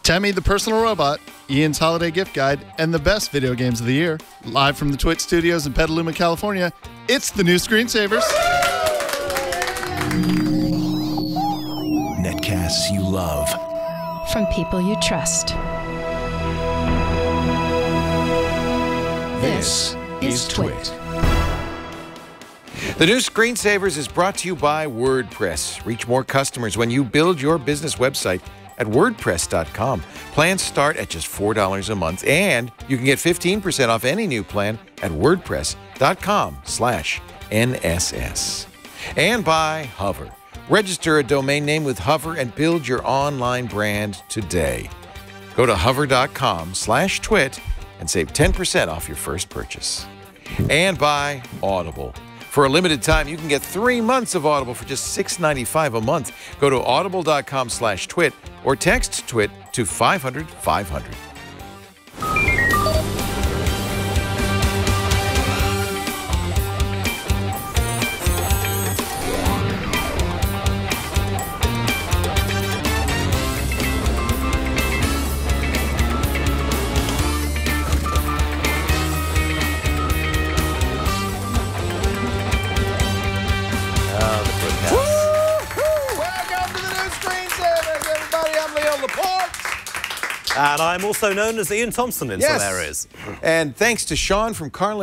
Temmie the Personal Robot, Ian's Holiday Gift Guide, and the best video games of the year. Live from the Twit Studios in Petaluma, California, it's the new Screensavers. Netcasts you love. From people you trust. This is Twit. The new Screensavers is brought to you by WordPress. Reach more customers when you build your business website at WordPress.com. Plans start at just $4 a month, and you can get 15% off any new plan at WordPress.com/NSS. And by Hover. Register a domain name with Hover and build your online brand today. Go to hover.com/twit and save 10% off your first purchase. And by Audible. For a limited time, you can get 3 months of Audible for just $6.95 a month. Go to audible.com/twit or text TWIT to 500-500. And I'm also known as Ian Thompson in some areas. And thanks to Sean from Carmel,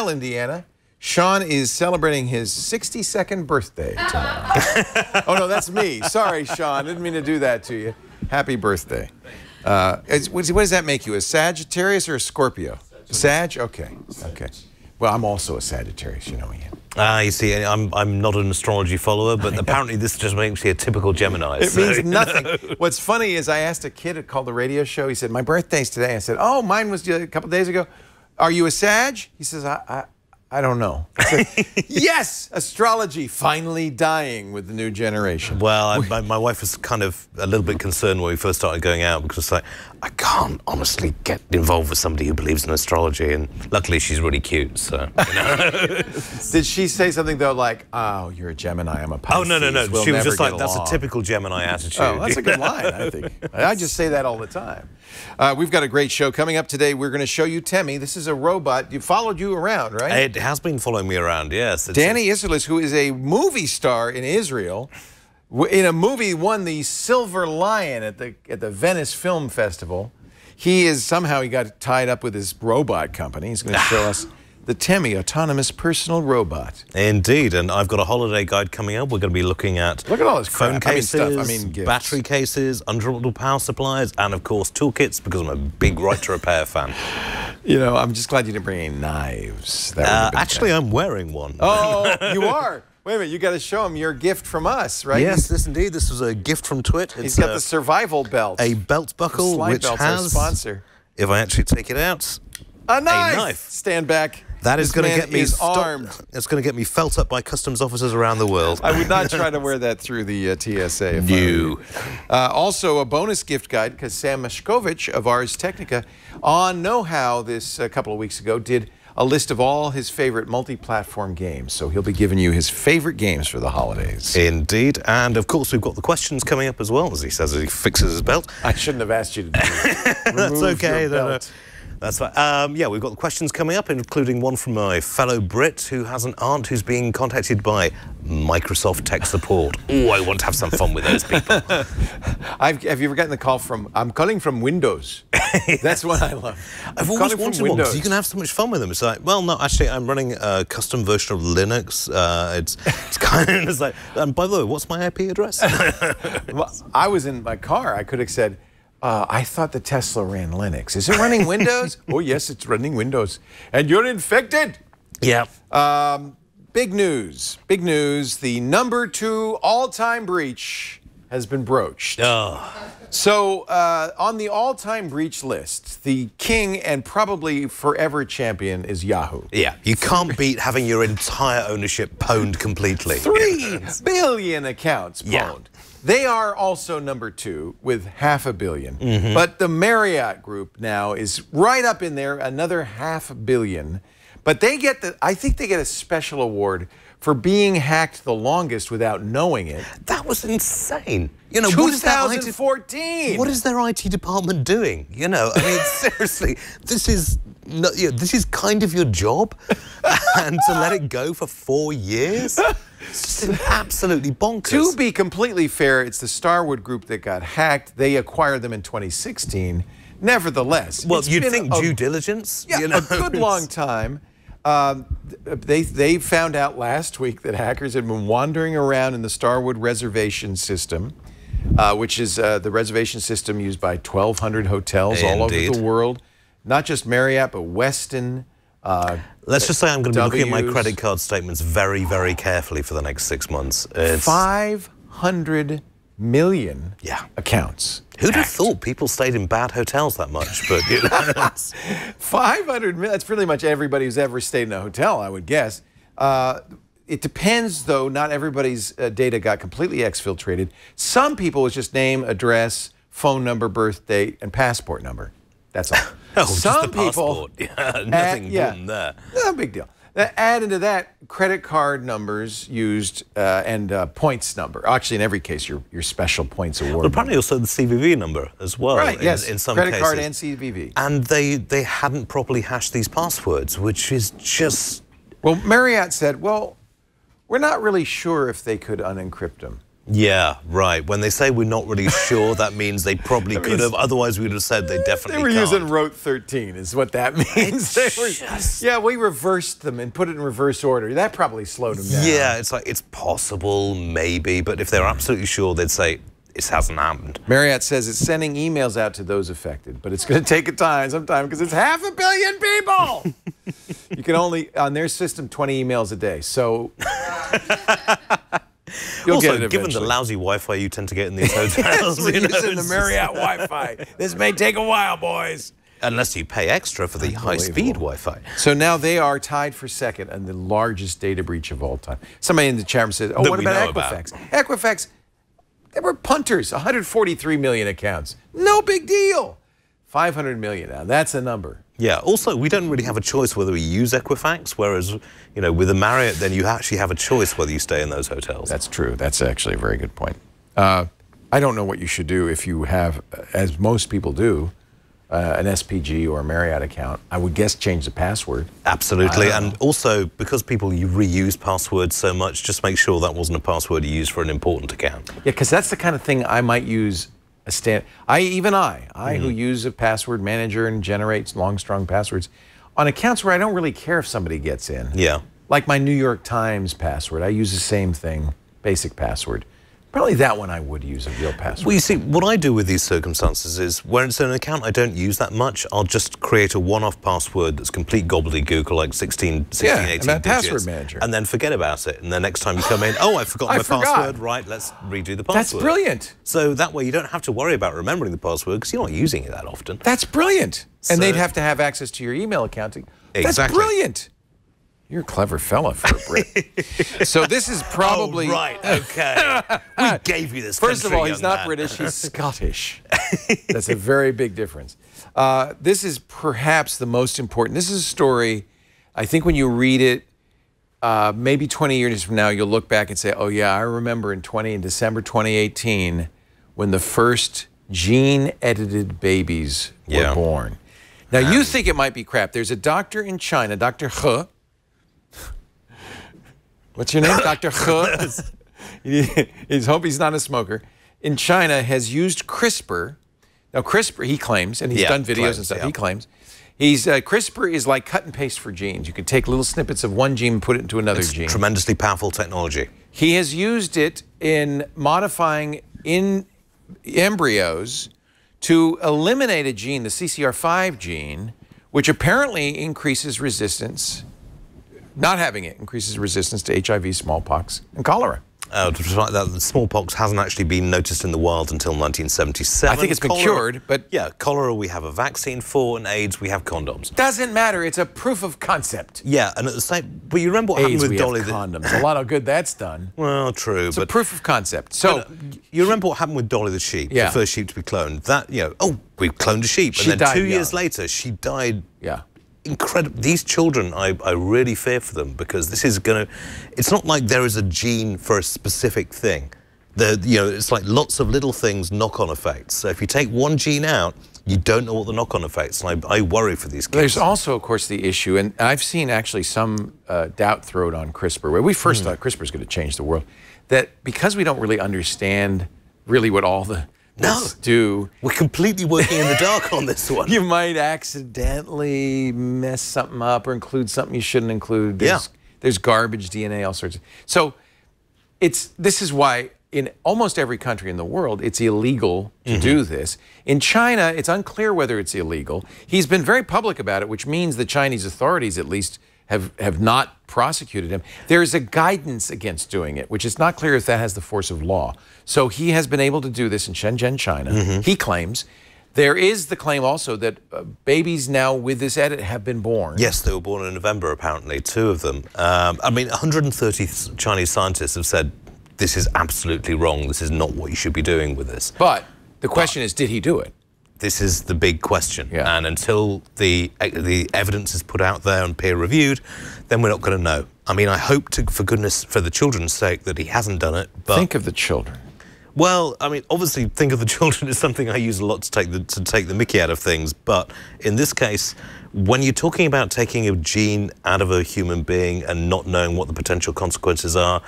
Indiana. Sean is celebrating his 62nd birthday tomorrow. Oh, no, that's me. Sorry, Sean. Didn't mean to do that to you. Happy birthday. What does that make you, a Sagittarius or a Scorpio? Sag? Okay. Okay. Well, I'm also a Sagittarius, you know, Ian. You see, I'm not an astrology follower, but apparently this just makes me a typical Gemini. It means nothing. What's funny is I asked a kid who called the radio show, he said, my birthday's today. I said, oh, mine was a couple days ago. Are you a Sag? He says, I don't know. I said, yes, astrology finally dying with the new generation. Well, my wife was kind of a little bit concerned when we first started going out because it's like, I can't honestly get involved with somebody who believes in astrology, and luckily she's really cute, so, you know. Did she say something, though, like, oh, you're a Gemini, I'm a Pisces. Oh, no. We'll she was just like, get that's along. a typical Gemini attitude. Oh, that's a good line, I think. I just say that all the time. We've got a great show coming up today. We're going to show you Temmie. This is a robot. It followed you around, right? It has been following me around, yes. Danny Isserlis, who is a movie star in Israel, in a movie won the Silver Lion at the Venice Film Festival. He got tied up with his robot company. He's going to show us the Temmie autonomous personal robot. Indeed, and I've got a holiday guide coming up. We're going to be looking at look at all this phone crap. cases, gifts. battery cases, unreliable power supplies, and of course toolkits, because I'm a big Right to Repair fan. You know, I'm just glad you didn't bring any knives. Actually, I'm wearing one. Oh, you are? Wait a minute, you got to show him your gift from us, right? Yes, this indeed. This was a gift from Twit. He's got the survival belt. A belt buckle, which belt's has, our sponsor. If I actually take it out, a knife. Stand back. That is going to get me armed. It's going to get me felt up by customs officers around the world. I would not try to wear that through the TSA. If no. Also, a bonus gift guide, because Sam Mashkovich of Ars Technica on Know How this a couple of weeks ago did a list of all his favorite multi-platform games. So he'll be giving you his favorite games for the holidays. Indeed. And, of course, we've got the questions coming up as well, as he says, as he fixes his belt. I shouldn't have asked you to do that. That's okay. No. That's right. Yeah, we've got the questions coming up, including one from my fellow Brit who has an aunt who's being contacted by Microsoft Tech Support. Oh, I want to have some fun with those people. Have you ever gotten the call from, I'm calling from Windows? That's what I love. I've always wanted one, because you can have so much fun with them. It's like, well, no, actually, I'm running a custom version of Linux. It's kind of, it's like, and by the way, what's my IP address? Well, I was in my car. I could have said, I thought the Tesla ran Linux. Is it running Windows? Oh, yes, it's running Windows. And you're infected? Yeah. Big news. Big news. The #2 all-time breach has been broached. Oh. So, on the all-time breach list, the king and probably forever champion is Yahoo. Yeah, you can't beat having your entire ownership pwned completely. 3 billion accounts pwned. Yeah. They are also #2 with $500 million. But the Marriott Group now is right up in there, another $500 million. But they get I think they get a special award for being hacked the longest without knowing it. That was insane. You know, 2014. What is their IT department doing? You know, I mean, seriously, this is kind of your job, and to let it go for 4 years, it's absolutely bonkers. To be completely fair, it's the Starwood Group that got hacked. They acquired them in 2016. Nevertheless, well, you'd think due diligence. Yeah, you know, a good long time. They found out last week that hackers had been wandering around in the Starwood reservation system, which is the reservation system used by 1,200 hotels all over the world. Not just Marriott, but Westin. Let's just say I'm going to be looking at my credit card statements very, very carefully for the next 6 months. It's 500 million accounts. Who'd have thought people stayed in bad hotels that much? But you know, 500 million, that's pretty much everybody who's ever stayed in a hotel, I would guess. It depends, though. Not everybody's data got completely exfiltrated. Some people was just name, address, phone number, birth date, and passport number. That's all. Oh, some just the people, passport. Yeah, nothing important there. No big deal. Add into that credit card numbers used and points number. Actually, in every case, your special points award. But apparently also the CVV number as well. Right, yes. In some credit cases. card and CVV. And they hadn't properly hashed these passwords, which is just... Well, Marriott said, well, we're not really sure if they could unencrypt them. Yeah, right. When they say we're not really sure, that means they probably could have. Otherwise, we would have said they definitely They were can't. using Rote 13 is what that means. Yeah, we reversed them and put it in reverse order. That probably slowed them down. Yeah, it's like, it's possible, maybe, but if they're absolutely sure, they'd say, this hasn't happened. Marriott says it's sending emails out to those affected, but it's going to take some time because it's 500 million people. You can only, on their system, 20 emails a day. So... You'll also, get it given the lousy Wi-Fi you tend to get in these hotels, we're using the Marriott Wi-Fi. This may take a while, boys. Unless you pay extra for the high-speed Wi-Fi. So now they are tied for second on the largest data breach of all time. Somebody in the chat room said, "Oh, what about Equifax?" Equifax, they were punters. 143 million accounts. No big deal. 500 million now. That's a number. Yeah. Also, we don't really have a choice whether we use Equifax, whereas, you know, with the Marriott, then you actually have a choice whether you stay in those hotels. That's true. That's actually a very good point. I don't know what you should do if you have, as most people do, an SPG or a Marriott account. I would guess change the password. Absolutely. And also, because people reuse passwords so much, just make sure that wasn't a password you used for an important account. Yeah, because that's the kind of thing I might use. I who use a password manager and generates long, strong passwords on accounts where I don't really care if somebody gets in. Yeah. Like my New York Times password. I use the same thing, basic password. Probably that one I would use a real password. Well, you see, what I do with these circumstances is, when it's an account I don't use that much, I'll just create a one-off password that's complete gobbledygook, like 18 digits. Password manager. And then forget about it. And the next time you come in, oh, I forgot my password. Right, let's redo the password. That's brilliant. So that way you don't have to worry about remembering the password because you're not using it that often. That's brilliant. And they'd have to have access to your email account. That's brilliant. You're a clever fella for a Brit. So this is probably... Oh, right, okay. We gave you this First of all, he's not man. British, he's Scottish. That's a very big difference. This is perhaps the most important. This is a story, I think when you read it, maybe 20 years from now, you'll look back and say, oh yeah, I remember in December 2018, when the first gene-edited babies were born. Now, you think it might be crap. There's a doctor in China, Dr. He. What's your name? Dr. He. He's hope he's not a smoker. In China, has used CRISPR. Now, CRISPR, he claims, and he's done videos and stuff, he claims. CRISPR is like cut and paste for genes. You can take little snippets of one gene and put it into another gene. Tremendously powerful technology. He has used it in modifying in embryos to eliminate a gene, the CCR5 gene, which apparently increases resistance. Not having it increases resistance to HIV, smallpox, and cholera. The smallpox hasn't actually been noticed in the wild until 1977. I think it's been cured, but... Yeah, cholera we have a vaccine for, and AIDS we have condoms. Doesn't matter, it's a proof of concept. Yeah, and at the same... But you remember what happened with Dolly... condoms. A lot of good that's done. Well, true, it's a proof of concept. So... you remember what happened with Dolly the sheep, the first sheep to be cloned? That, you know, oh, we cloned a sheep, and then 2 years later, she died... Yeah. incredible. These children, I really fear for them, because this is going to... It's not like there is a gene for a specific thing. It's like lots of little things, knock-on effects. So if you take one gene out, you don't know what the knock-on effects, and I worry for these kids. There's also, of course, the issue, and I've seen actually some doubt thrown on CRISPR, where we first thought CRISPR is going to change the world, that because we don't really understand really what all the bits do. We're completely working in the dark on this one. You might accidentally mess something up or include something you shouldn't include. There's garbage DNA, all sorts of... So this is why in almost every country in the world, it's illegal to do this. In China, it's unclear whether it's illegal. He's been very public about it, which means the Chinese authorities, at least, have not prosecuted him. There is a guidance against doing it, which is not clear if that has the force of law. So he has been able to do this in Shenzhen, China, he claims. There is the claim also that babies now with this edit have been born. Yes, they were born in November, apparently, 2 of them. I mean, 130 Chinese scientists have said, this is absolutely wrong. This is not what you should be doing with this. But the question is, did he do it? This is the big question. And until the evidence is put out there and peer-reviewed, then we're not going to know. I mean, I hope, for the children's sake, that he hasn't done it. But think of the children. Well, I mean, obviously, think of the children is something I use a lot to take the mickey out of things. But in this case, when you're talking about taking a gene out of a human being and not knowing what the potential consequences are,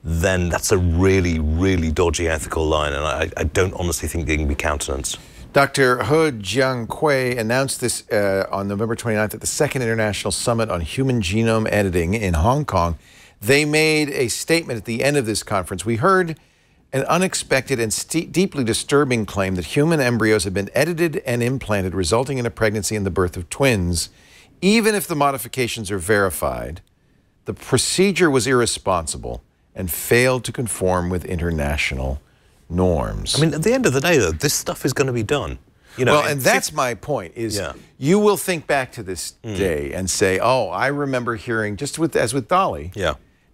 then that's a really, really dodgy ethical line, and I don't honestly think they can be countenanced. Dr. He Jiankui announced this on November 29th at the Second International Summit on Human Genome Editing in Hong Kong. They made a statement at the end of this conference. We heard an unexpected and deeply disturbing claim that human embryos have been edited and implanted, resulting in a pregnancy and the birth of twins. Even if the modifications are verified, the procedure was irresponsible and failed to conform with international norms. I mean, at the end of the day, though, this stuff is going to be done. You know, well, and that's my point, is you will think back to this day and say, oh, I remember hearing, as with Dolly.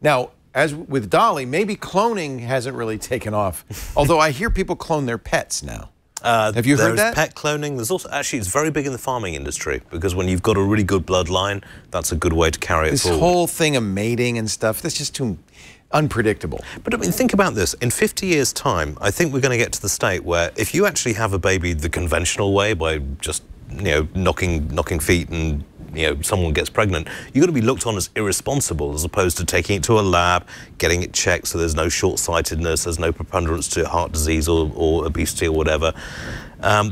Now, as with Dolly, maybe cloning hasn't really taken off, although I hear people clone their pets now. Have you heard that? There's pet cloning. There's also, actually, it's very big in the farming industry, because when you've got a really good bloodline, that's a good way to carry it forward. This whole thing of mating and stuff, that's just too unpredictable. But I mean, think about this. In 50 years' time, I think we're going to get to the state where if you actually have a baby the conventional way, by just, knocking feet and, someone gets pregnant, you're going to be looked on as irresponsible, as opposed to taking it to a lab, getting it checked so there's no short-sightedness, there's no preponderance to heart disease or obesity or whatever.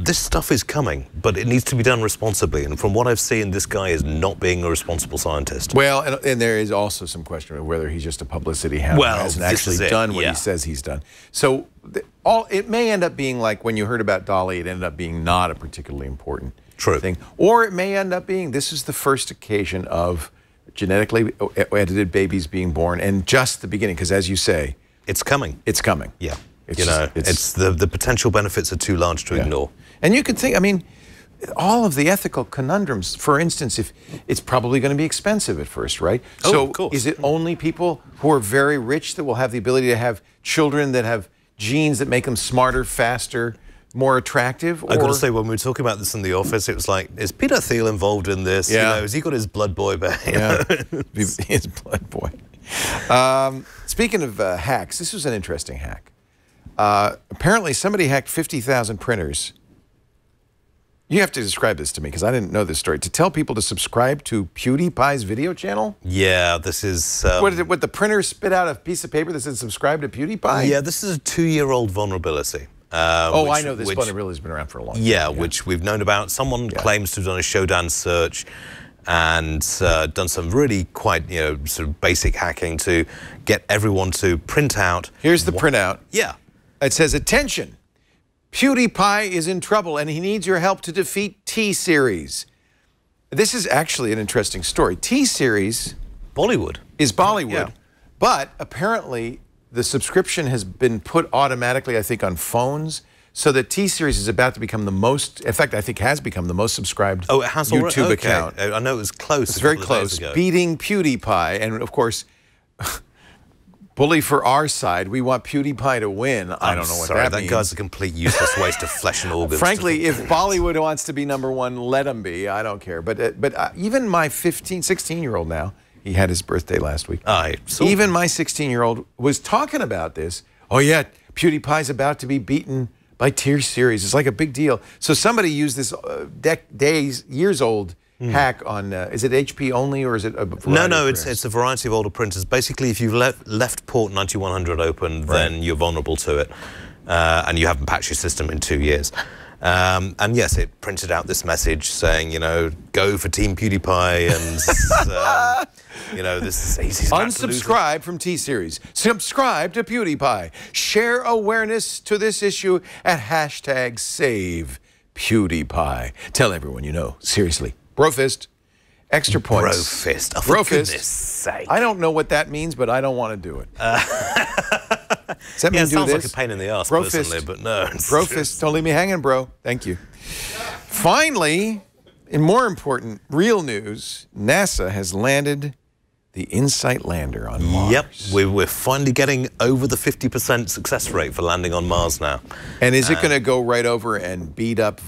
This stuff is coming, but it needs to be done responsibly. And from what I've seen, this guy is not being a responsible scientist. Well, and there is also some question of whether he's just a publicity hound, hasn't actually done what he says he's done. So it may end up being like when you heard about Dolly, it ended up being not a particularly important thing. Or it may end up being this is the first occasion of genetically edited babies being born, and just the beginning, because as you say, it's coming. It's coming. Yeah. It's the potential benefits are too large to ignore. And you could think, I mean, all of the ethical conundrums, for instance, if it's probably going to be expensive at first, right? Oh, so of course. Is it only people who are very rich that will have the ability to have children that have genes that make them smarter, faster, more attractive? I've got to say, when we were talking about this in the office, it was like, is Peter Thiel involved in this? Has he got his blood boy back? His blood boy. Speaking of hacks, this was an interesting hack. Apparently, somebody hacked 50,000 printers. You have to describe this to me, because I didn't know this story. To tell people to subscribe to PewDiePie's video channel? Yeah, this is... What the printer spit out a piece of paper that said subscribe to PewDiePie? Yeah, this is a 2-year-old vulnerability. I know this vulnerability has been around for a long time. Yeah, which we've known about. Someone claims to have done a Shodan search and done some really quite, sort of basic hacking to get everyone to print out... Here's the printout. Yeah. It says, attention, PewDiePie is in trouble and he needs your help to defeat T-Series. This is actually an interesting story. T-Series... Bollywood. Is Bollywood. But apparently the subscription has been put automatically, I think, on phones, so that T-Series is about to become the most, in fact, I think has become the most subscribed YouTube account. I know it was close. It's very close, beating PewDiePie. And of course, Bully for our side. We want PewDiePie to win. I don't know what that means. That guy's a complete useless waste of flesh and organs. Frankly, if Bollywood wants to be #1, let him be. I don't care. But even my 16-year-old now, he had his birthday last week. Even my 16-year-old was talking about this. Oh, yeah, PewDiePie's about to be beaten by T-Series. It's like a big deal. So somebody used this years old hack on, is it HP only or is it a variety? No, it's a variety of older printers. Basically, if you've left port 9100 open, then you're vulnerable to it. And you haven't patched your system in 2 years. And yes, it printed out this message saying, you know, go for Team PewDiePie and, you know, this is easy. Unsubscribe from T-Series. Subscribe to PewDiePie. Share awareness to this issue at #SavePewDiePie. Tell everyone you know. Seriously. Brofist. Extra points. Brofist. Oh, for goodness sake. I don't know what that means, but I don't want to do it. It sounds like a pain in the ass, personally, but no. Brofist, don't leave me hanging, bro. Thank you. Finally, in more important, real news, NASA has landed the InSight lander on Mars. Yep, we're finally getting over the 50% success rate for landing on Mars now. And is it going to go right over and beat up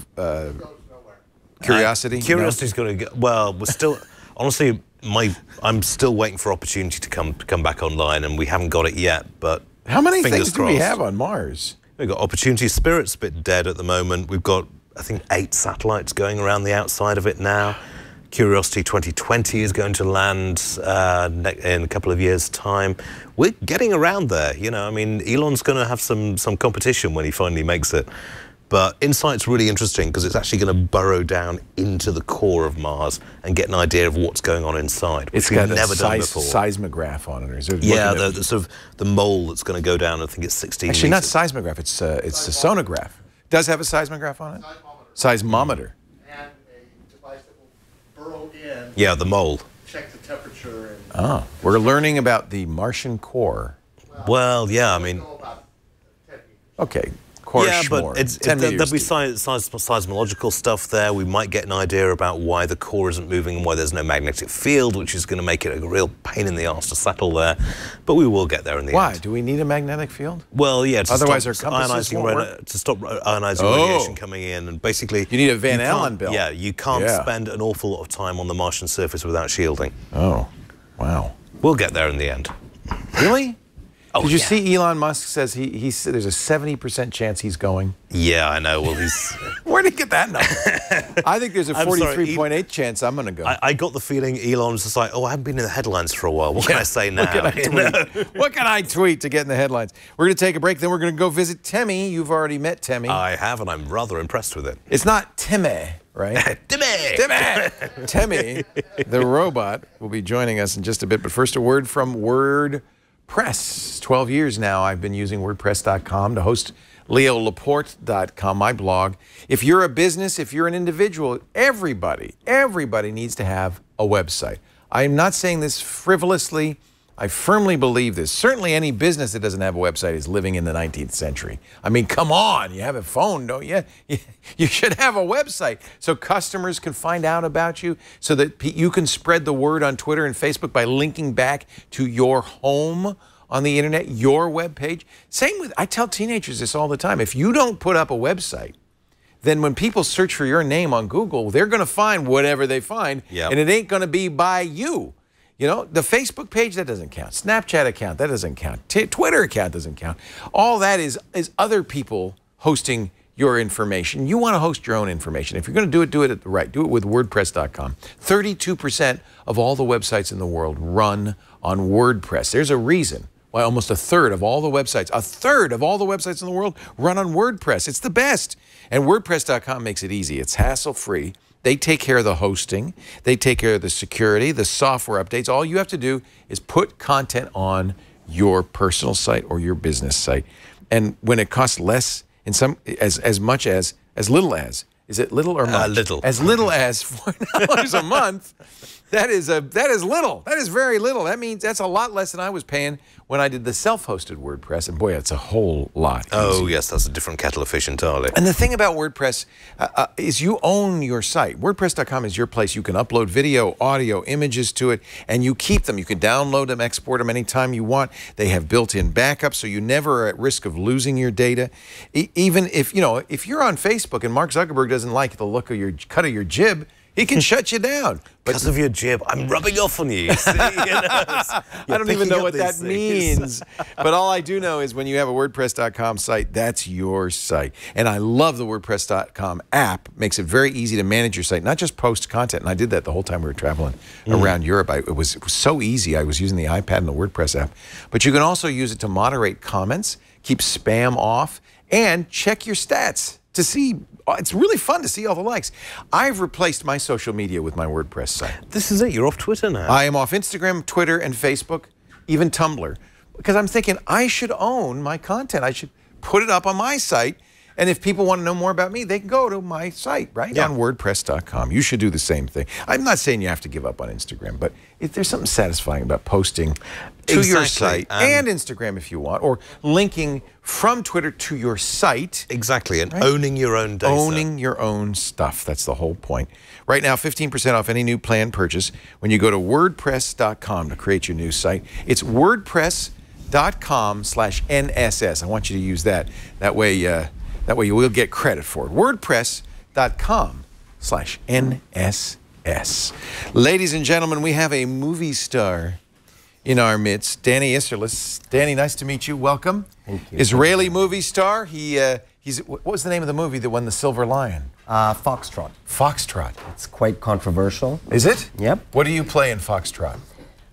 Curiosity? Curiosity's going to go, well, we're still, honestly, I'm still waiting for opportunity to come back online, and we haven't got it yet, but how many things crossed. do we have on Mars? We've got Opportunity. Spirit's a bit dead at the moment. We've got, I think, 8 satellites going around the outside of it now. Curiosity 2020 is going to land in a couple of years' time. We're getting around there, you know. I mean, Elon's going to have some competition when he finally makes it. But InSight's really interesting because it's actually going to burrow down into the core of Mars and get an idea of what's going on inside. It's got never done before. Seismograph on it. Or is it the sort of the mole that's going to go down. I think it's 16 Actually, meters. not seismograph. It's a sonograph. Does have a seismograph on it? Seismometer. And a device that will burrow in. Yeah, the mole. Check the temperature. And we're learning about the Martian core. Well, yeah, I mean. Okay. Yeah, but there'll be seismological stuff there. We might get an idea about why the core isn't moving and why there's no magnetic field, which is going to make it a real pain in the arse to settle there. But we will get there in the end. Why? Do we need a magnetic field? Well, yeah, to otherwise stop our compasses won't work? To stop ionizing radiation coming in, and basically you need a Van Allen belt. Yeah, you can't spend an awful lot of time on the Martian surface without shielding. Oh, wow. We'll get there in the end. Really? Oh, Did you see Elon Musk says he said there's a 70% chance he's going? Yeah, I know. Well, he's... Where did he get that number? I think there's a 43.8 chance I'm going to go. I got the feeling Elon's just like, oh, I haven't been in the headlines for a while. What can I say now? What can I tweet to get in the headlines? We're going to take a break, then we're going to go visit Temi. You've already met Temi. I have, and I'm rather impressed with it. It's not Temi, right? Temi! Temi, the robot, will be joining us in just a bit. But first, a word from WordPress. 12 years now I've been using WordPress.com to host LeoLaporte.com, my blog. If you're a business, if you're an individual, everybody needs to have a website. I'm not saying this frivolously. I firmly believe this. Certainly any business that doesn't have a website is living in the 19th century. I mean, come on, you have a phone, don't you? You should have a website so customers can find out about you, so that you can spread the word on Twitter and Facebook by linking back to your home on the internet, your web page. Same with, I tell teenagers this all the time. If you don't put up a website, then when people search for your name on Google, they're going to find whatever they find, and it ain't going to be by you. You know, the Facebook page, that doesn't count. Snapchat account, that doesn't count. Twitter account doesn't count. All that is other people hosting your information. You want to host your own information. If you're going to do it right. Do it with WordPress.com. 32% of all the websites in the world run on WordPress. There's a reason why almost a third of all the websites in the world run on WordPress. It's the best. And WordPress.com makes it easy. It's hassle-free. They take care of the hosting. They take care of the security, the software updates. All you have to do is put content on your personal site or your business site. And when it costs less, as little as, is it little or much? Little. As little as $4 a month, That is little. That is very little. That means that's a lot less than I was paying when I did the self-hosted WordPress. And boy, it's a whole lot. Oh, easier. yes, that's a different kettle of fish entirely. And the thing about WordPress is you own your site. WordPress.com is your place. You can upload video, audio, images to it, and you keep them. You can download them, export them anytime you want. They have built-in backups, so you never are at risk of losing your data. Even if, if you're on Facebook and Mark Zuckerberg doesn't like the look of your cut of your jib, he can shut you down. Because of your jib, I'm rubbing off on you. See? I don't even know what that means. But all I do know is when you have a WordPress.com site, that's your site. And I love the WordPress.com app. Makes it very easy to manage your site, not just post content. And I did that the whole time we were traveling around Europe. It was so easy. I was using the iPad and the WordPress app. But you can also use it to moderate comments, keep spam off, and check your stats to see. It's really fun to see all the likes. I've replaced my social media with my WordPress site. This is it. You're off Twitter now. I am off Instagram, Twitter, and Facebook, even Tumblr, because I'm thinking I should own my content. I should put it up on my site. And if people want to know more about me, they can go to my site, right? Yeah. On WordPress.com. You should do the same thing. I'm not saying you have to give up on Instagram, but if there's something satisfying about posting to your site and Instagram if you want, or linking from Twitter to your site. Exactly, and owning your own data. Owning your own stuff. That's the whole point. Right now, 15% off any new planned purchase when you go to WordPress.com to create your new site. It's WordPress.com/NSS. I want you to use that. That way you will get credit for it. WordPress.com/NSS. Ladies and gentlemen, we have a movie star in our midst, Danny Isserlis. Danny, nice to meet you. Welcome. Thank you. Israeli movie star. What was the name of the movie that won the Silver Lion? Foxtrot. Foxtrot. It's quite controversial. Is it? Yep. What do you play in Foxtrot?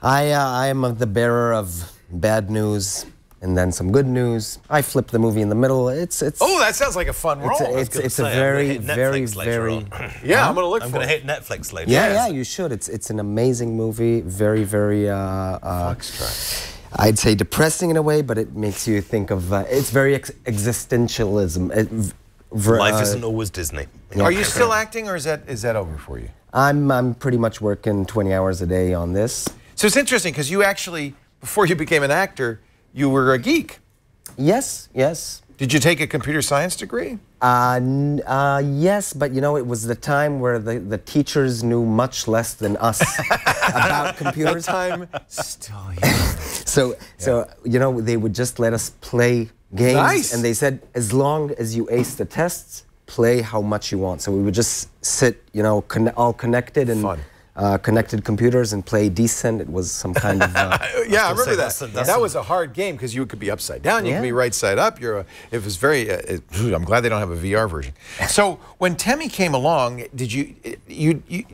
I am the bearer of bad news and then some good news. I flip the movie in the middle. It's. Oh, that sounds like a fun role. It's a very. Yeah, I'm going to look for it. I'm going to hit Netflix later. Yeah, you should. It's an amazing movie. Very. Foxtrot. I'd say depressing in a way, but it makes you think of. It's very existentialism. Life isn't always Disney. Are you still acting, or is that over for you? I'm pretty much working 20 hours a day on this. So it's interesting because you actually, before you became an actor, you were a geek. Yes. Did you take a computer science degree? Yes, but it was the time where the teachers knew much less than us about computers. Time still here. So they would just let us play games, Nice. and they said as long as you ace the tests, play how much you want. So we would just sit, all connected and Fun. Connected computers and play Descent. It was some kind of. Yeah, I remember that. That was a hard game because you could be upside down, you could be right side up. It was very. I'm glad they don't have a VR version. So when Temi came along, did you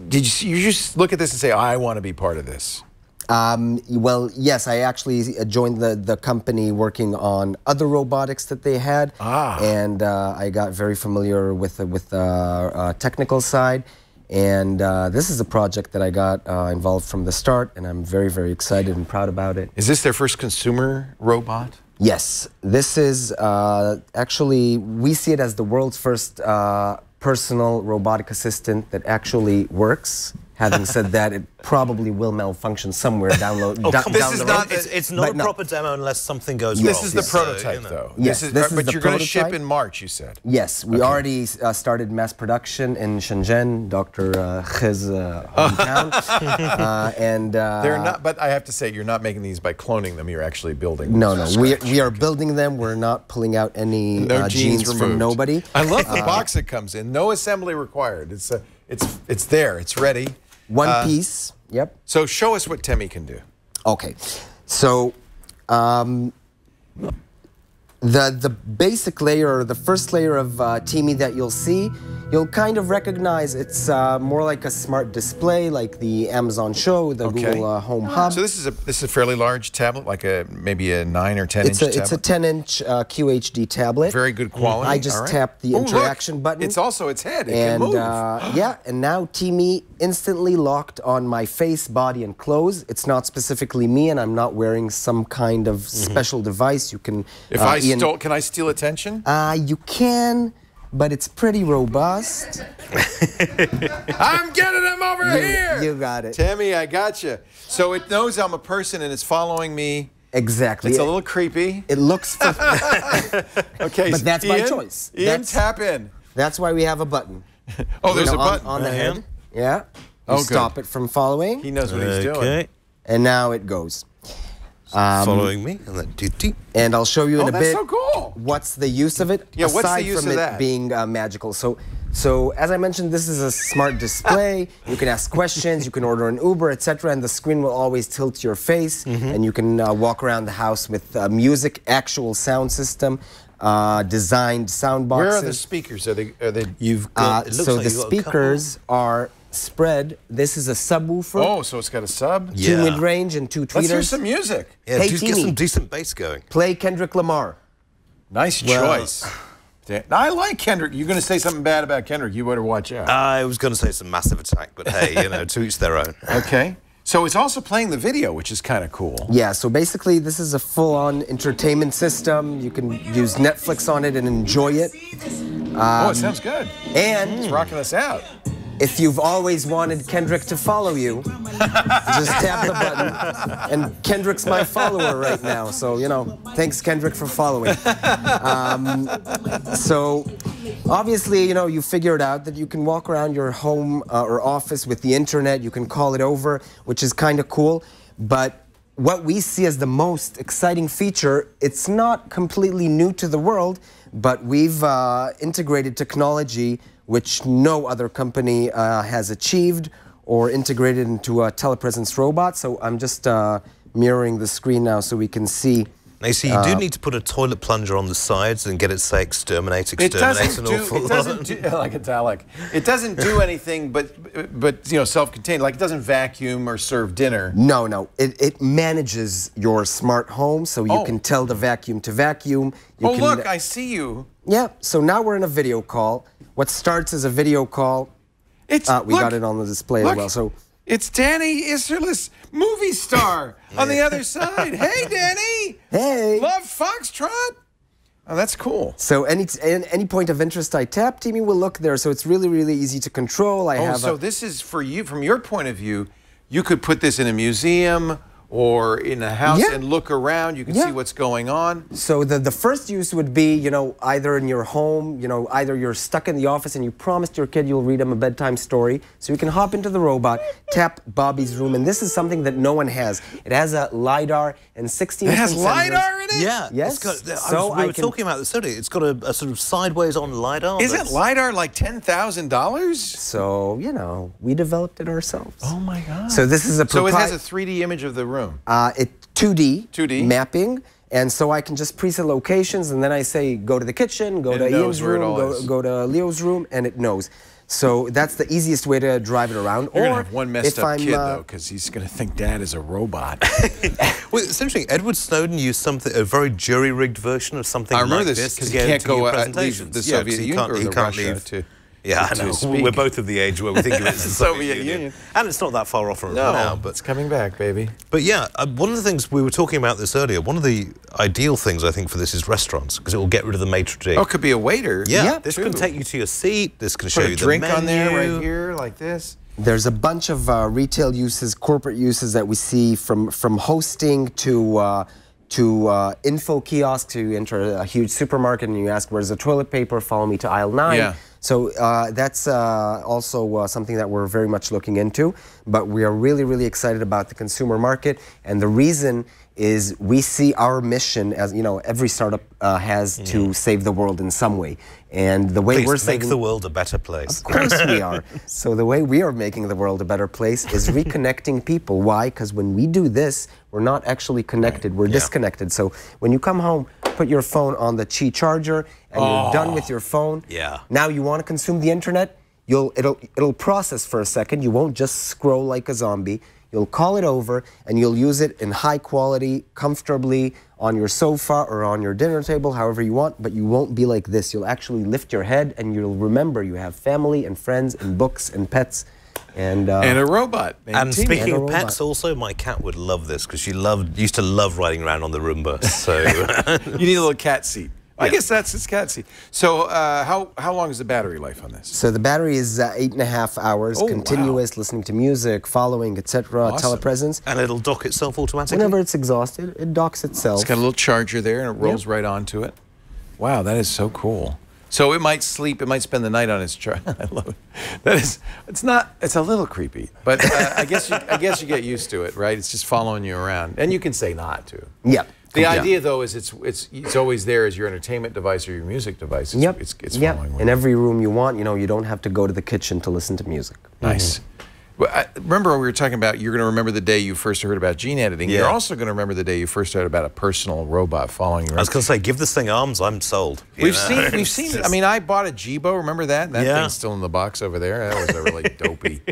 just look at this and say, I want to be part of this? Well, yes, I actually joined the company working on other robotics that they had, and I got very familiar with the technical side. And this is a project that I got involved from the start, and I'm very, very excited and proud about it. Is this their first consumer robot? Yes, this is actually, we see it as the world's first personal robotic assistant that actually works. Having said that, it probably will malfunction somewhere down the road. It's not a proper demo unless something goes wrong. This is the prototype, though. Yes, this is but the you're going to prototype. ship in March, you said. Yes, we already started mass production in Shenzhen, Dr. Khiz hometown, and They're not, but I have to say, you're not making these by cloning them. You're actually building them. No, we are building them. We're not pulling out any genes from nobody. I love the box it comes in. No assembly required. It's there. It's ready. One piece. Yep. So show us what Temi can do. Okay. So the basic layer, or the first layer of Temi that you'll see, you'll kind of recognize it's more like a smart display, like the Amazon Show, the Google Home Hub. So this is a fairly large tablet, like maybe a 9 or 10 inch tablet. It's a 10-inch QHD tablet. Very good quality. I just tapped the interaction button. It's also its head. It and can move. and now Temi instantly locked on my face, body, and clothes. It's not specifically me, and I'm not wearing some kind of special device. You can. Can I steal attention? You can. but it's pretty robust. I'm getting him over here. You got it. Tammy, I got you. So it knows I'm a person and it's following me. Exactly. It's a little creepy. It looks. Okay, but that's by choice. Ian, tap in. That's why we have a button. Oh, there's a button on the head. Yeah. Oh, You stop it from following. He knows what he's doing. Okay. And now it goes. Following me, and then do. And I'll show you in a that's bit so cool. what's the use of it. Yeah, what's the aside use from of it that? being magical. So as I mentioned, this is a smart display. You can ask questions, you can order an Uber, etc. And the screen will always tilt to your face, and you can walk around the house with music, actual sound system, designed sound boxes. Where are the speakers? Are they? You've got. It looks So like the you've got a couple. speakers are spread. This is a subwoofer. Oh, so it's got a sub? Yeah. 2 mid-range and 2 tweeters. Let's hear some music. Yeah, Hey, just get Teeny. some decent bass going. Play Kendrick Lamar. Nice choice. I like Kendrick. You're going to say something bad about Kendrick. You better watch out. I was going to say some Massive Attack, but hey, to each their own. Okay. So it's also playing the video, which is kind of cool. Yeah, so basically this is a full-on entertainment system. You can use Netflix on it and enjoy it. Oh, it sounds good. And It's rocking us out. if you've always wanted Kendrick to follow you, just tap the button. And Kendrick's my follower right now, so, thanks, Kendrick, for following. So, obviously, you figured out that you can walk around your home or office with the internet. You can call it over, which is kind of cool. But what we see as the most exciting feature, it's not completely new to the world, but we've integrated technology which no other company has achieved or integrated into a telepresence robot. So I'm just mirroring the screen now so we can see. Now, you see, you do need to put a toilet plunger on the sides and get it to say exterminate It doesn't an awful do, lot. it doesn't do, like it's Alec. It doesn't do anything but self-contained. Like it doesn't vacuum or serve dinner. No. It manages your smart home, so you can tell the vacuum to vacuum. You can, Look, I see you. Yeah, so now we're in a video call. What starts as a video call, we got it on the display as well. So it's Danny Isserlis, movie star, on the other side. Hey, Danny. Hey. Love Foxtrot. Oh, that's cool. So any point of interest I tap, Timmy will look there. So it's really, really easy to control. So this is for you, from your point of view, you could put this in a museum or in a house and look around. You can see what's going on. So the first use would be, either in your home, either you're stuck in the office and you promised your kid you'll read him a bedtime story. So you can hop into the robot, tap Bobby's room, and this is something that no one has. It has a LiDAR and 16 It has sensors. LiDAR in it? Yeah. Yes. We were talking about this earlier. It's got a sort of sideways on LiDAR. Isn't LiDAR like $10,000? So, we developed it ourselves. Oh my God. So this is a So it has a 3D image of the room. 2D mapping, and so I can just preset locations, and then I say go to the kitchen, go to Ian's room, go to Leo's room, and it knows. So that's the easiest way to drive it around. You're gonna have one messed up kid though, because he's gonna think Dad is a robot. Well, it's interesting. Edward Snowden used a very jury-rigged version of something I remember like this to because get he can't into your go presentations. leave the Soviet Union or he the can't Russia leave. to. Yeah, I to know. speak. We're both of the age where we think of it as the Soviet Union. And it's not that far off from it now. But it's coming back, baby. But yeah, one of the things, we were talking about this earlier, one of the ideal things I think for this is restaurants, because it will get rid of the maitre d'. Oh, it could be a waiter. Yeah, this can take you to your seat, this can show Put you a the drink menu. on there right here, like this. There's a bunch of retail uses, corporate uses that we see from hosting to info kiosks. You enter a huge supermarket and you ask, where's the toilet paper? Follow me to aisle 9. Yeah. So that's also something that we're very much looking into. But we are really, really excited about the consumer market. And the reason is we see our mission as, every startup has to save the world in some way. And the way Please we're make saving the world a better place. Of course we are. So the way we are making the world a better place is reconnecting people. Why? Because when we do this, we're not actually connected. We're disconnected. So when you come home, put your phone on the Qi charger, and you're done with your phone. Yeah. Now you want to consume the internet. It'll process for a second. You won't just scroll like a zombie. You'll call it over, and you'll use it in high quality, comfortably, on your sofa or on your dinner table, however you want, but you won't be like this. You'll actually lift your head, and you'll remember you have family and friends and books and pets. And a robot. And speaking of robot. pets, also, my cat would love this, because she used to love riding around on the Roomba. So You need a little cat seat. I guess that's it's Catsy. So how long is the battery life on this? So the battery is 8.5 hours, continuous, listening to music, following, etc., telepresence. And it'll dock itself automatically? Whenever it's exhausted, it docks itself. It's got a little charger there, and it rolls right onto it. Wow, that is so cool. So it might sleep, it might spend the night on its charger. I love it. That is, it's a little creepy, but I guess you get used to it, right? It's just following you around, and you can say not to. Yeah. The idea, though, is it's always there as your entertainment device or your music device. It's following with in every room you want. You know, you don't have to go to the kitchen to listen to music. Nice. Well, remember we were talking about you're going to remember the day you first heard about gene editing. Yeah. You're also going to remember the day you first heard about a personal robot following you around. I was going to say, give this thing arms, I'm sold. We've seen it. I mean, I bought a Jibo. Remember that? That thing's still in the box over there. That was a really dopey.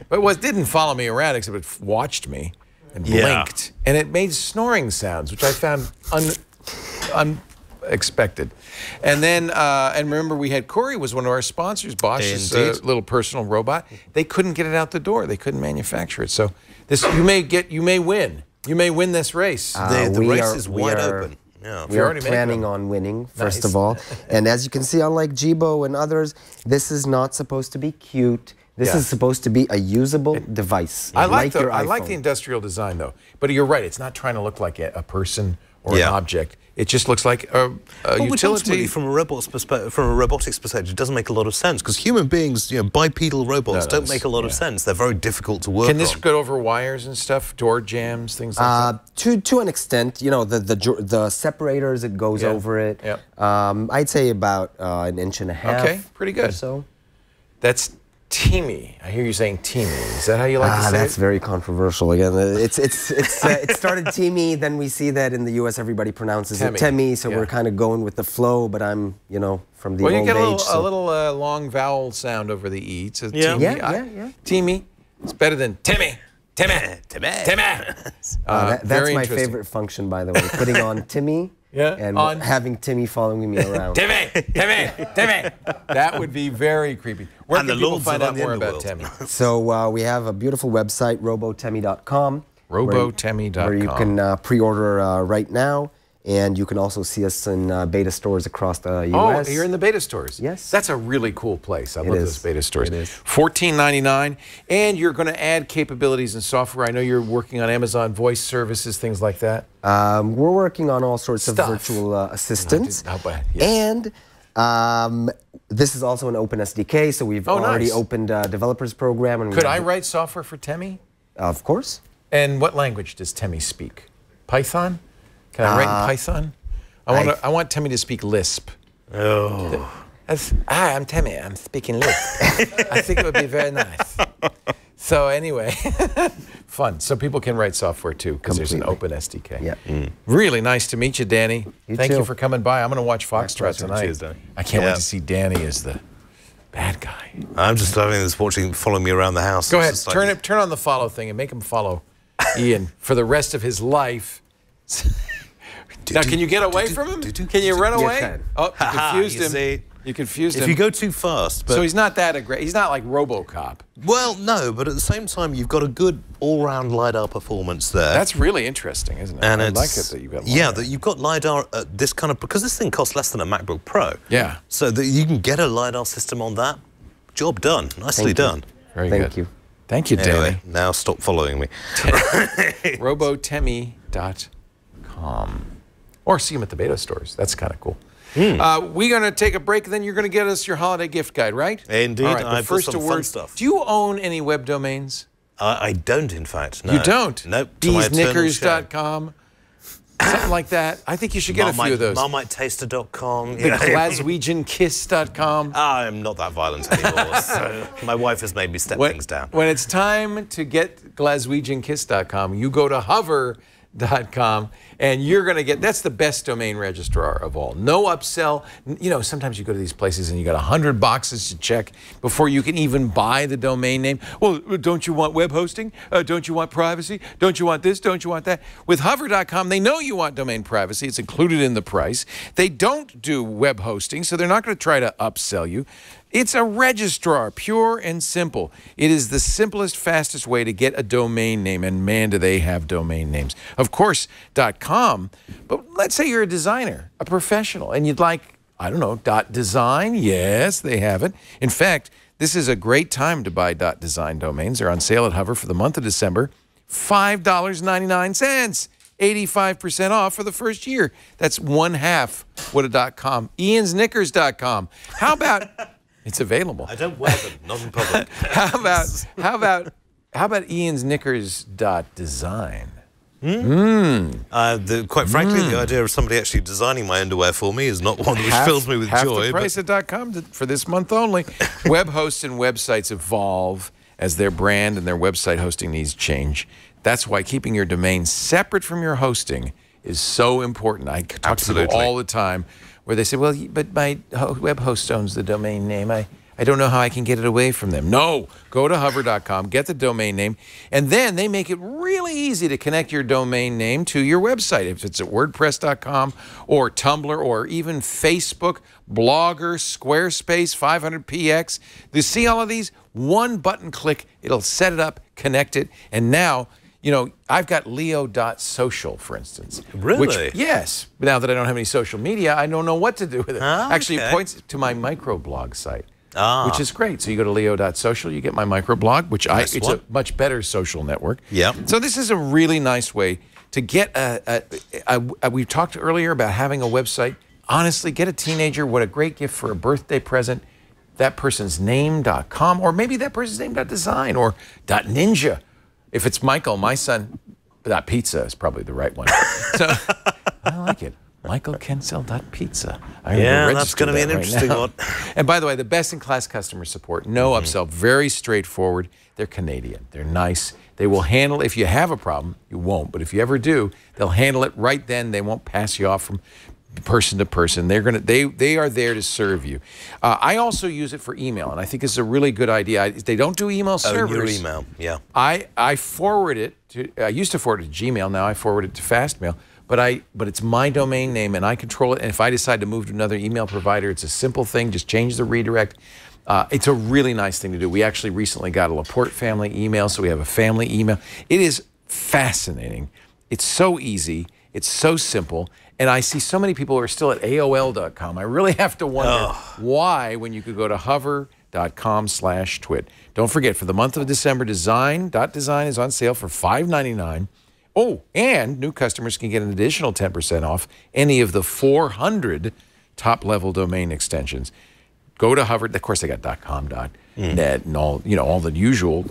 But it didn't follow me around, except it watched me and blinked. And it made snoring sounds, which I found unexpected. And then, and remember, we had Corey was one of our sponsors, Bosch's little personal robot. They couldn't get it out the door. They couldn't manufacture it. So this, you may win. You may win this race. The race is wide open. Yeah. We are planning on winning, first of all. And as you can see, unlike Jibo and others, this is not supposed to be cute. This is supposed to be a usable device. I like the industrial design, though. But you're right. It's not trying to look like a person or an object. It just looks like a utility. Which ultimately, from a robotics perspective, it doesn't make a lot of sense because human beings, bipedal robots, don't make a lot of sense. They're very difficult to work on. Can this go over wires and stuff, door jams, things like that? To an extent, the separators, it goes over it. Yep. I'd say about 1.5 inches. Okay, pretty good. Or so. That's Teamy. I hear you saying Teamy. Is that how you like to say that's it? very controversial. Again, it started Teamy. Then we see that in the U.S. everybody pronounces it Temi. So we're kind of going with the flow. But I'm, from the old age. Well, you get a little long vowel sound over the E. It's Teamy. Yeah. Teamy. It's better than Timmy. Timmy. That's my favorite function, by the way. Putting on Timmy. And having Timmy following me around. Timmy! That would be very creepy. Where can people find out more about Timmy? So we have a beautiful website, robotemi.com. Robotemi.com. Where you can pre-order right now. And you can also see us in beta stores across the U.S. Oh, you're in the beta stores? Yes. That's a really cool place. I love those beta stores. It is. $14.99. And you're going to add capabilities and software. I know you're working on Amazon Voice Services, things like that. We're working on all sorts of virtual assistants. And this is also an open SDK, so we've already opened a developers program. And could I write software for Temi? Of course. And what language does Temi speak? Python? Can I write in Python? I want Temi to speak Lisp. Oh. Hi, I'm Temi. I'm speaking Lisp. I think it would be very nice. So anyway, fun. So people can write software too because there's an open SDK. Yeah. Really nice to meet you, Danny. Thank you for coming by. I'm going to watch Foxtrot tonight. Cheers, Danny. I can't wait to see Danny as the bad guy. I'm just loving this, following me around the house. Go ahead, turn on the follow thing and make him follow Ian for the rest of his life. Now, can you get away from him? Can you run away? Oh, you confused him. You confused him. If you go too fast. So he's not that aggressive. He's not like RoboCop. Well, no, but at the same time, you've got a good all-round LiDAR performance there. That's really interesting, isn't it? And I like it that you've got LiDAR. Yeah, that you've got LiDAR at this kind of... Because this thing costs less than a MacBook Pro. Yeah. So that you can get a LiDAR system on that. Job done. Nicely done. Very good. Thank you. Thank you, Danny. Anyway, now stop following me. Robotemi.com. Or see them at the beta stores. That's kind of cool. We're going to take a break, and then you're going to get us your holiday gift guide, right? Indeed. All right, but first some fun stuff. Do you own any web domains? I don't, in fact. No. You don't? Nope. Beesknickers.com. Something like that. I think you should get a few of those. MarmiteTaster.com. The GlaswegianKiss.com. I'm not that violent anymore, so my wife has made me step things down. When it's time to get GlaswegianKiss.com, you go to Hover.com, and you're going to get, that's the best domain registrar of all. No upsell. You know, sometimes you go to these places and you got 100 boxes to check before you can even buy the domain name. Well, don't you want web hosting? Don't you want privacy? Don't you want this? Don't you want that? With Hover.com, they know you want domain privacy. It's included in the price. They don't do web hosting, so they're not going to try to upsell you. It's a registrar, pure and simple. It is the simplest, fastest way to get a domain name, and man, do they have domain names. Of course, .com, but let's say you're a designer, a professional, and you'd like, I don't know, .design? Yes, they have it. In fact, this is a great time to buy .design domains. They're on sale at Hover for the month of December. $5.99, 85% off for the first year. That's one half what a .com. Ian'sKnickers.com. How about... It's available. I don't wear them, not in public. How about Ian'sKnickers.design? Quite frankly, the idea of somebody actually designing my underwear for me is not one which fills me with joy. Half the price at .com for this month only. Web hosts and websites evolve as their brand and their website hosting needs change. That's why keeping your domain separate from your hosting is so important. I talk to people all the time where they say, well, but my web host owns the domain name. I don't know how I can get it away from them. No, go to hover.com, get the domain name, and then they make it really easy to connect your domain name to your website. If it's at wordpress.com or Tumblr or even Facebook, Blogger, Squarespace, 500px. You see all of these? One button click, it'll set it up, connect it, and now, you know, I've got leo.social, for instance. Really? Which, yes. Now that I don't have any social media, I don't know what to do with it. Actually, it points to my microblog site, which is great. So you go to leo.social, you get my microblog, which it's a much better social network. Yeah. So this is a really nice way to get we talked earlier about having a website. Honestly, get a teenager, what a great gift for a birthday present. That person's name.com, or maybe that person's name.design or .ninja. If it's Michael, my son, .pizza is probably the right one. So I like it. MichaelKensell.pizza. Yeah, that's going to be an interesting one. And by the way, the best-in-class customer support. No upsell. Very straightforward. They're Canadian. They're nice. They will handle, if you have a problem, you won't. But if you ever do, they'll handle it right then. They won't pass you off from person to person. They are there to serve you. I also use it for email, and I think it's a really good idea. They don't do email servers. Your email, yeah. I forward it to. I used to forward it to Gmail. Now I forward it to Fastmail. But it's my domain name, and I control it. And if I decide to move to another email provider, it's a simple thing. Just change the redirect. It's a really nice thing to do. We actually recently got a Laporte family email, so we have a family email. It is fascinating. It's so easy. It's so simple. And I see so many people who are still at AOL.com. I really have to wonder why, when you could go to hover.com/twit. Don't forget, for the month of December, .design is on sale for $5.99. Oh, and new customers can get an additional 10% off any of the 400 top-level domain extensions. Go to Hover. Of course, they got .com, .net, and all the usual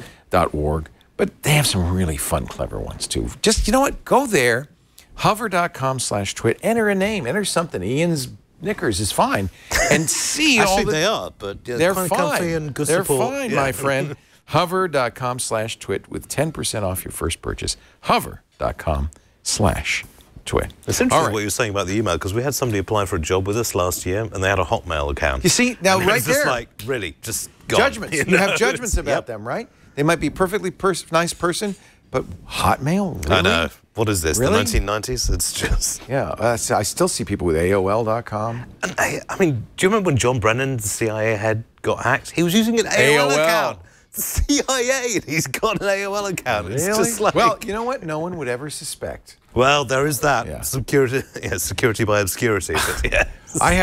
.org. But they have some really fun, clever ones too. Just, you know what? Go there. Hover.com/twit, enter a name, enter something. Ian's Knickers is fine. And see Actually, they are, but they're fine. Comfy And good they're support. fine, my friend. Hover.com/twit with 10% off your first purchase. Hover.com/twit. It's interesting what you were saying about the email, because we had somebody apply for a job with us last year, and they had a Hotmail account. You see, now and right there. Just like, really, just gone. Judgments. You have judgments about them, right? They might be a perfectly nice person, but Hotmail, really? I know. What is this, really? the 1990s? It's just... Yeah, I still see people with AOL.com. And I mean, do you remember when John Brennan, the CIA head, got hacked? He was using an AOL account. The CIA, and he's got an AOL account. Really? It's just like... Well, you know what? No one would ever suspect. Well, there is that. Yeah. Security by obscurity. But yeah. I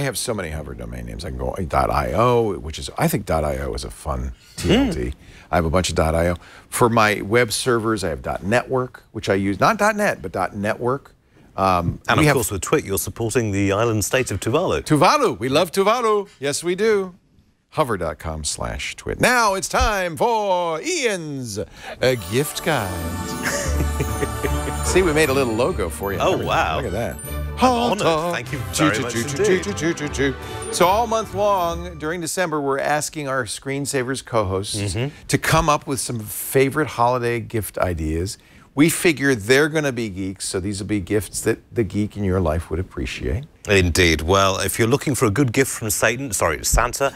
have so many Hover domain names. I can go .io, which is, I think .io is a fun TLD. I have a bunch of .io. For my web servers, I have .network, which I use, not .net, but .network. And of course, with Twit, you're supporting the island state of Tuvalu. Tuvalu. We love Tuvalu. Yes, we do. Hover.com/twit. Now it's time for Ian's gift guide. See, we made a little logo for you. Oh, wow. Look at that. I'm honored. Thank you very much indeed. So all month long, during December, we're asking our Screensavers co-hosts to come up with some favorite holiday gift ideas. We figure they're going to be geeks, so these will be gifts that the geek in your life would appreciate. Indeed. Well, if you're looking for a good gift from Santa.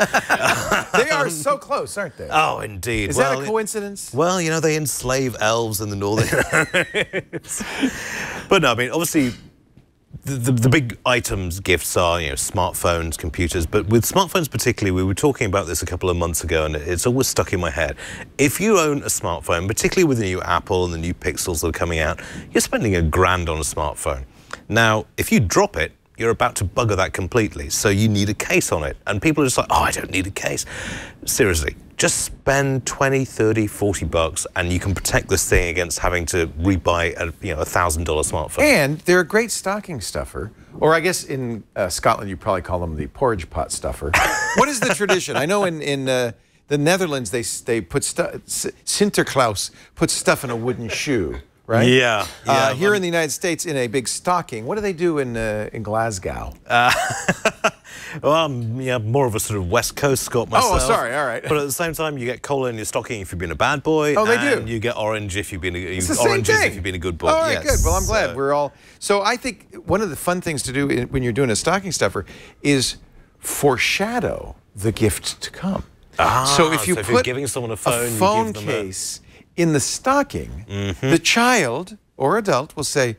They are so close, aren't they? Oh, indeed. Is that a coincidence? Well, you know, they enslave elves in the northern... But no, I mean, obviously, the big items gifts are, you know, smartphones, computers, but with smartphones particularly, we were talking about this a couple of months ago, and it's always stuck in my head. If you own a smartphone, particularly with the new Apple and the new Pixels that are coming out, you're spending $1,000 on a smartphone. Now, if you drop it, you're about to bugger that completely, so you need a case on it. And people are just like, oh, I don't need a case. Seriously, just spend 20, 30, 40 bucks and you can protect this thing against having to rebuy a $1,000 smartphone. And they're a great stocking stuffer. Or I guess in Scotland, you probably call them the porridge pot stuffer. What is the tradition? I know in the Netherlands, they put Sinterklaas puts stuff in a wooden shoe. Right? Yeah. Here in the United States, in a big stocking, what do they do in Glasgow? Well, yeah, more of a sort of West Coast Scot myself. Oh, sorry, all right. But at the same time, you get cola in your stocking if you've been a bad boy. Oh, they and do. You get orange if you've been oranges if you've been a good boy. All right, yes. good. Well, I'm glad we're all. So I think one of the fun things to do when you're doing a stocking stuffer is foreshadow the gift to come. So if you're put giving someone a phone, phone you give them case in the stocking, the child or adult will say,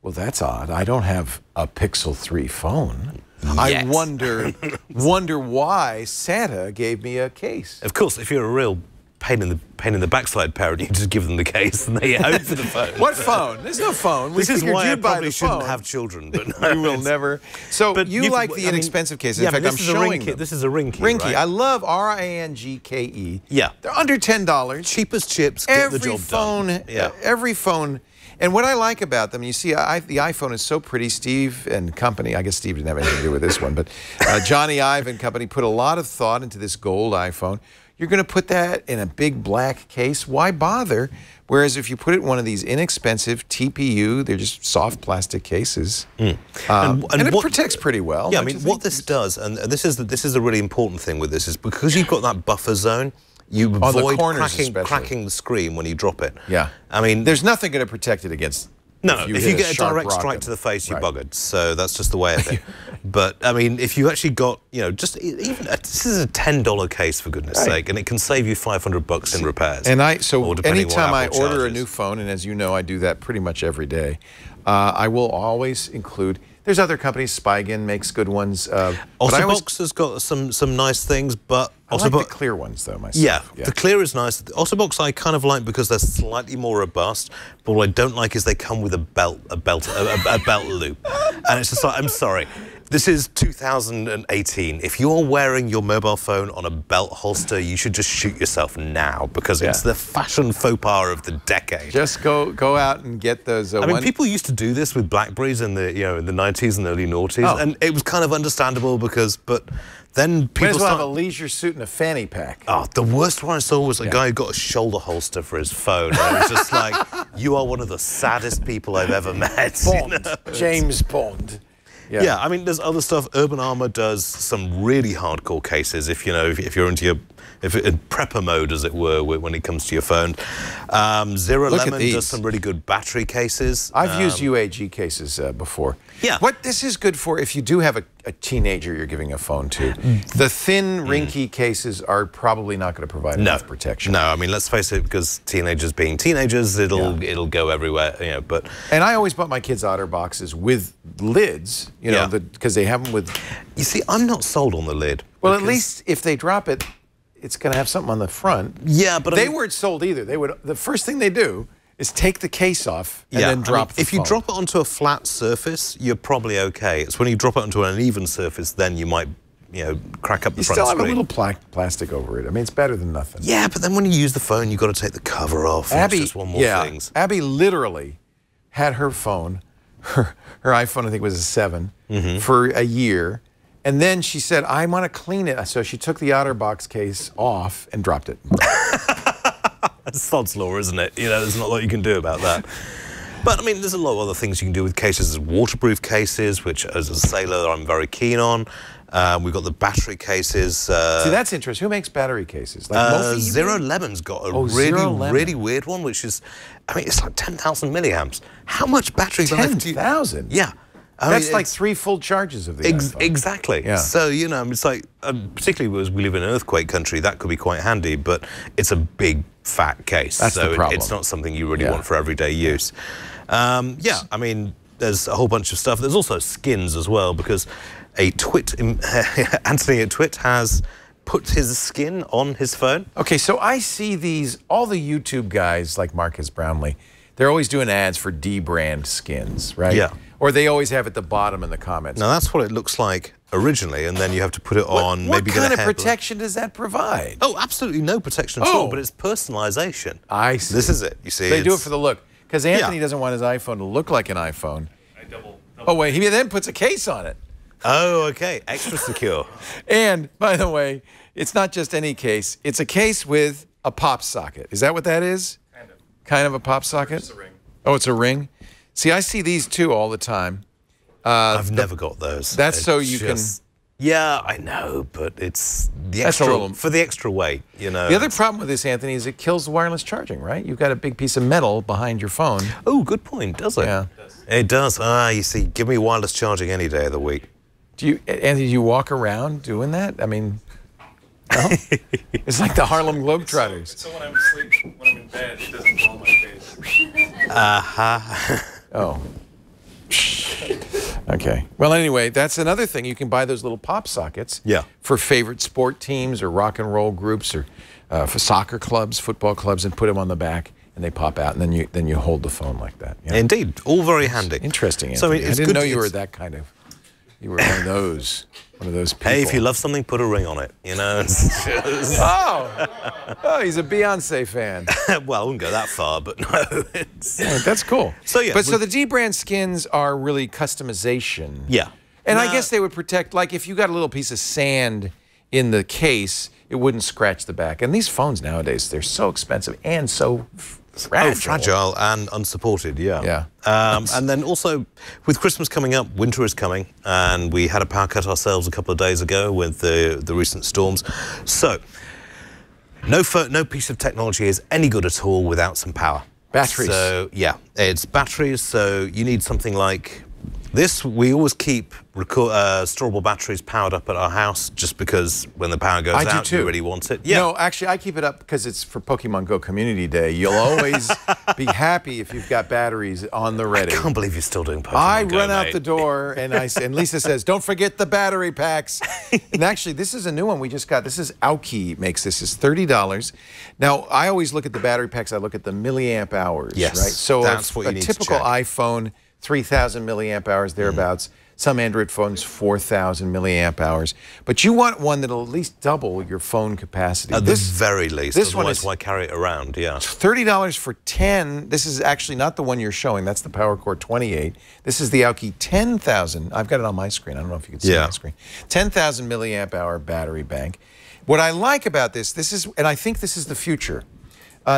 well, that's odd. I don't have a Pixel 3 phone. Yes. I wonder why Santa gave me a case. Of course, if you're a real pain in the backside parent, you just give them the case and they hope for the phone. What phone? There's no phone. This is why I probably shouldn't phone. have children. But no, You will never. So but you like the inexpensive cases. In fact, I'm showing them. This is a ring key. Ring key. Right? I love RINGKE. Yeah. They're under $10. Cheap as chips, get the job done. Yeah. Every phone. And what I like about them, you see, the iPhone is so pretty. Steve and company, I guess Steve didn't have anything to do with this one, but Johnny Ive and company put a lot of thought into this gold iPhone. You're going to put that in a big black case. Why bother? Whereas if you put it in one of these inexpensive TPU, they're just soft plastic cases, and it protects pretty well. Yeah, I mean, what this does, and this is the really important thing with this, is because you've got that buffer zone, you avoid cracking the screen when you drop it. Yeah. I mean, there's nothing going to protect it against. No, if you get a direct rocket. strike to the face, you're buggered. So that's just the way of it. But I mean, if you actually got, just even this is a $10 case for goodness sake, and it can save you $500 in repairs. And anytime I order a new phone, and as you know, I do that pretty much every day, I will always include. There's other companies. Spigen makes good ones. Otterbox has got some nice things, but I like the clear ones though myself. Yeah, the clear is nice. The Otterbox I kind of like because they're slightly more robust. But what I don't like is they come with a belt loop, and it's just like, I'm sorry. This is 2018. If you're wearing your mobile phone on a belt holster, you should just shoot yourself now because it's the fashion faux pas of the decade. Just go out and get those. I mean, people used to do this with Blackberries in the in the 90s and early noughties, and it was kind of understandable but then people have a leisure suit and a fanny pack. Oh, the worst one I saw was a guy who got a shoulder holster for his phone. And it was just like, you are one of the saddest people I've ever met. Bond. James Bond. Yeah, I mean, there's other stuff. Urban Armor does some really hardcore cases if you're into your in prepper mode, as it were, when it comes to your phone. Zero Lemon does some really good battery cases. I've used UAG cases before. Yeah. What this is good for if you do have a teenager you're giving a phone to. The thin, rinky cases are probably not going to provide enough protection. No, I mean, let's face it, because teenagers being teenagers, it'll go everywhere, but... And I always bought my kids OtterBoxes with lids, because they have them with... You see, I'm not sold on the lid. Well, at least if they drop it, it's going to have something on the front. Yeah, but... They weren't sold either. The first thing they do is take the case off and then drop the phone. If you drop it onto a flat surface, you're probably okay. It's when you drop it onto an uneven surface, then you might, crack up the front screen. You still have a little plastic over it. I mean, it's better than nothing. Yeah, but then when you use the phone, you've got to take the cover off. Abby, it's just one more thing. Abby literally had her phone, her iPhone, I think was a 7, for a year. And then she said, I want to clean it. So she took the OtterBox case off and dropped it. That's sod's law, isn't it? There's not a lot you can do about that. But, I mean, there's a lot of other things you can do with cases. There's waterproof cases, which, as a sailor, I'm very keen on. We've got the battery cases. See, that's interesting. Who makes battery cases? Like Mophie, Zero Lemon's got a really weird one, which is, I mean, it's like 10,000 milliamps. How much battery life do you... 10,000? Yeah. That's like 3 full charges of the iPhone. Exactly. Yeah. So, it's like, particularly as we live in earthquake country, that could be quite handy, but it's a big, fat case. That's the problem. It's not something you really want for everyday use. I mean, there's a whole bunch of stuff. There's also skins as well, because Anthony at Twit has put his skin on his phone. Okay, so I see these, all the YouTube guys like Marcus Brownlee, they're always doing ads for D-brand skins, right? Yeah. Or they always have at the bottom in the comments. Now, that's what it looks like originally, and then you have to put it on. What maybe kind get a of protection does that provide? Oh, absolutely no protection at all, but it's personalization. I see. This is it. You see, They do it for the look. Because Anthony doesn't want his iPhone to look like an iPhone. Oh, wait, he then puts a case on it. Oh, okay. Extra secure. And, by the way, it's not just any case. It's a case with a pop socket. Is that what that is? Kind of. Kind of a pop socket? It's a ring. Oh, it's a ring? See, I see these too all the time. I've never got those. That's so you can... Yeah, I know, but it's the That's extra, a little... for the extra weight, you know. The other problem with this, Anthony, is it kills the wireless charging, right? You've got a big piece of metal behind your phone. Oh, good point, does it? Yeah. It does. Ah, you see, give me wireless charging any day of the week. Do you, Anthony, do you walk around doing that? I mean, no? It's like the Harlem Globetrotters. So when I'm asleep, when I'm in bed, it doesn't blow my face. Oh. Okay. Well, anyway, that's another thing. You can buy those little pop sockets for favorite sport teams or rock and roll groups or for soccer clubs, football clubs, and put them on the back, and they pop out, and then you hold the phone like that. Yeah. Indeed. All very handy. Interesting, Anthony. So, I mean, I didn't know you were that kind of... You were one of those people. Hey, if you love something, put a ring on it, you know? Oh, he's a Beyonce fan. Well, I wouldn't go that far, but no. That's cool. So, yeah. But so the D-brand skins are really customization. Yeah. And I guess they would protect, like if you got a little piece of sand in the case, it wouldn't scratch the back. And these phones nowadays, they're so expensive and so fragile. Oh, fragile and unsupported, yeah. Yeah. And then also, with Christmas coming up, winter is coming, and we had a power cut ourselves a couple of days ago with the recent storms. So, no piece of technology is any good at all without some power. Batteries. So, yeah, it's batteries, so you need something like this. We always keep storable batteries powered up at our house just because when the power goes out, you really want it. Yeah. No, actually, I keep it up because it's for Pokemon Go Community Day. You'll always be happy if you've got batteries on the ready. I can't believe you're still doing Pokemon Go, I run out mate. the door, and and Lisa says, don't forget the battery packs. And actually, this is a new one we just got. This is Aoki makes this. It's $30. Now, I always look at the battery packs. I look at the milliamp hours, yes, right? So that's what you need typical to check. iPhone, 3,000 milliamp hours, thereabouts. Some Android phones, 4,000 milliamp hours. But you want one that'll at least double your phone capacity. At the very least. This one Otherwise, is why carry it around? Yeah. $30 for 10. This is actually not the one you're showing. That's the PowerCore 28. This is the Aoki 10,000. I've got it on my screen. I don't know if you can see it on my screen. 10,000 milliamp hour battery bank. What I like about this is, and I think this is the future.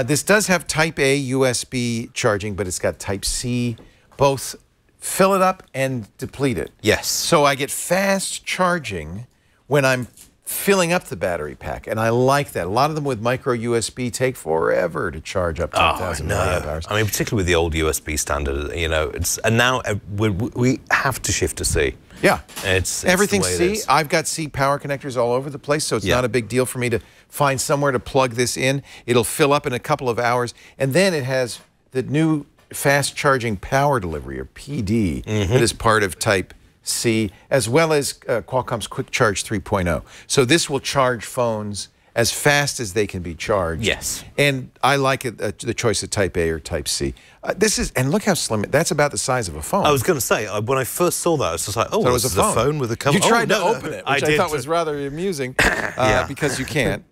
This does have Type A USB charging, but it's got Type C, both fill it up and deplete it. Yes. So I get fast charging when I'm filling up the battery pack, and I like that. A lot of them with micro USB take forever to charge up 10,000 milliamp hours. I mean, particularly with the old USB standard, you know, and now we have to shift to C. Yeah. It's everything's the way it C. is. I've got C power connectors all over the place, so it's not a big deal for me to find somewhere to plug this in. It'll fill up in a couple of hours, and then it has the new fast charging power delivery, or PD, that is part of Type C, as well as Qualcomm's Quick Charge 3.0. So this will charge phones as fast as they can be charged. Yes. And I like it, the choice of Type A or Type C. This is, and look how slim, that's about the size of a phone. I was going to say, when I first saw that, I was just like, oh, so this is a phone with a cover. You tried to no, open it, which I I did. thought was rather amusing, Yeah. because you can't.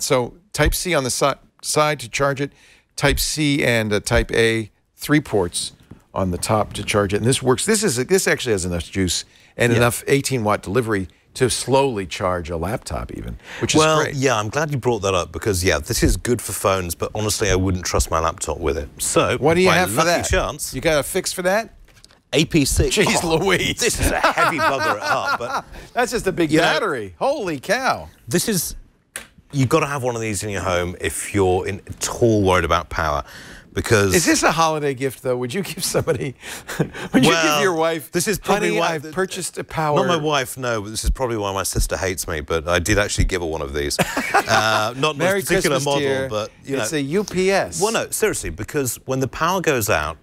So Type C on the side to charge it, Type C and Type A, 3 ports on the top to charge it. And this works. This actually has enough juice and enough 18-watt delivery to slowly charge a laptop even, which is great. Well, yeah, I'm glad you brought that up because, yeah, this is good for phones, but honestly, I wouldn't trust my laptop with it. So, what do you by have for lucky that? chance, You got a fix for that? AP6. Jeez Louise. This is a heavy bugger at heart, but That's just a big battery. Holy cow. this is, you've got to have one of these in your home if you're at all worried about power. Because Is this a holiday gift, though? Would you give somebody, would you give your wife, this is probably honey, why I've purchased a power. Not my wife, no, but this is probably why my sister hates me, but I did actually give her one of these. Not Merry this particular Christmas, model, dear. but, you know. It's a UPS. Well, no, seriously, because when the power goes out,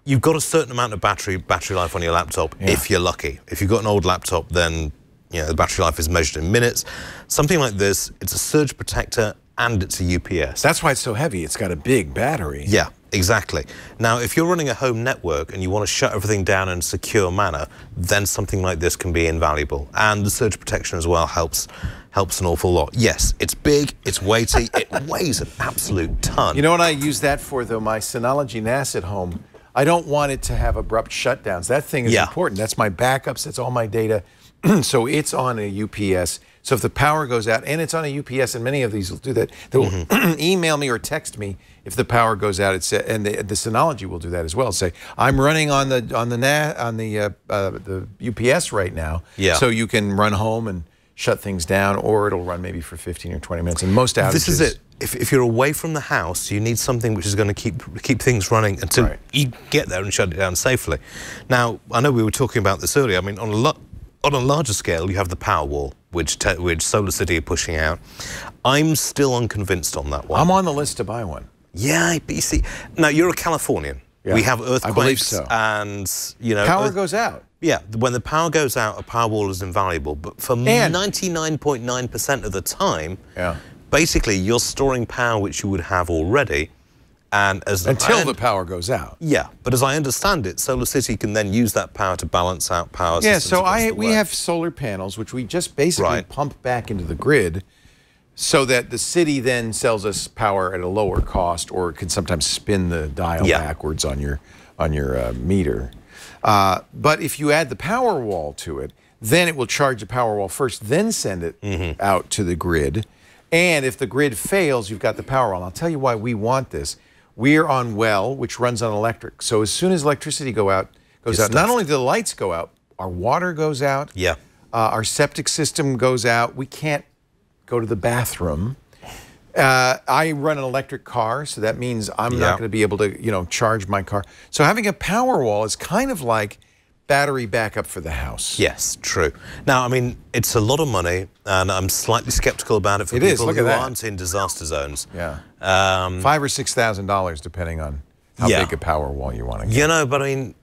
you've got a certain amount of battery life on your laptop if you're lucky. If you've got an old laptop, then the battery life is measured in minutes. Something like this, it's a surge protector and it's a UPS. That's why it's so heavy. It's got a big battery. Yeah, exactly. Now, if you're running a home network and you want to shut everything down in a secure manner, then something like this can be invaluable. And the surge protection as well helps an awful lot. Yes, it's big, it's weighty, it weighs an absolute ton. You know what I use that for, though? My Synology NAS at home, I don't want it to have abrupt shutdowns. That thing is important. That's my backups, that's all my data. So it's on a UPS. So if the power goes out, and it's on a UPS, and many of these will do that, they'll email me or text me if the power goes out. And the Synology will do that as well. Say, I'm running on the UPS right now, so you can run home and shut things down, or it'll run maybe for 15 or 20 minutes. And most outages. This is it. If you're away from the house, you need something which is going to keep things running until you get there and shut it down safely. Now, I know we were talking about this earlier. I mean, on a larger scale, you have the Powerwall, which SolarCity are pushing out. I'm still unconvinced on that one. I'm on the list to buy one. Yeah, but you see, now you're a Californian. Yeah. We have earthquakes, I believe so. And power goes out. Yeah, when the power goes out, a Powerwall is invaluable. But for 99.9% of the time, basically you're storing power which you would have already. And until the power goes out. Yeah, but as I understand it, SolarCity can then use that power to balance out power systems. Yeah, so we have solar panels, which we just basically pump back into the grid so that the city then sells us power at a lower cost, or can sometimes spin the dial backwards on your meter. But if you add the Powerwall to it, then it will charge the Powerwall first, then send it out to the grid. And if the grid fails, you've got the Powerwall. I'll tell you why we want this. We're on well, which runs on electric. So as soon as electricity goes out, not only do the lights go out, our water goes out. Yeah. Our septic system goes out. We can't go to the bathroom. I run an electric car, so that means I'm not going to be able to, charge my car. So having a Powerwall is kind of like battery backup for the house. Yes, true. Now, I mean, it's a lot of money, and I'm slightly skeptical about it for people who aren't in disaster zones. Yeah. $5,000 or $6,000, depending on how big a Powerwall you want to get. But I mean,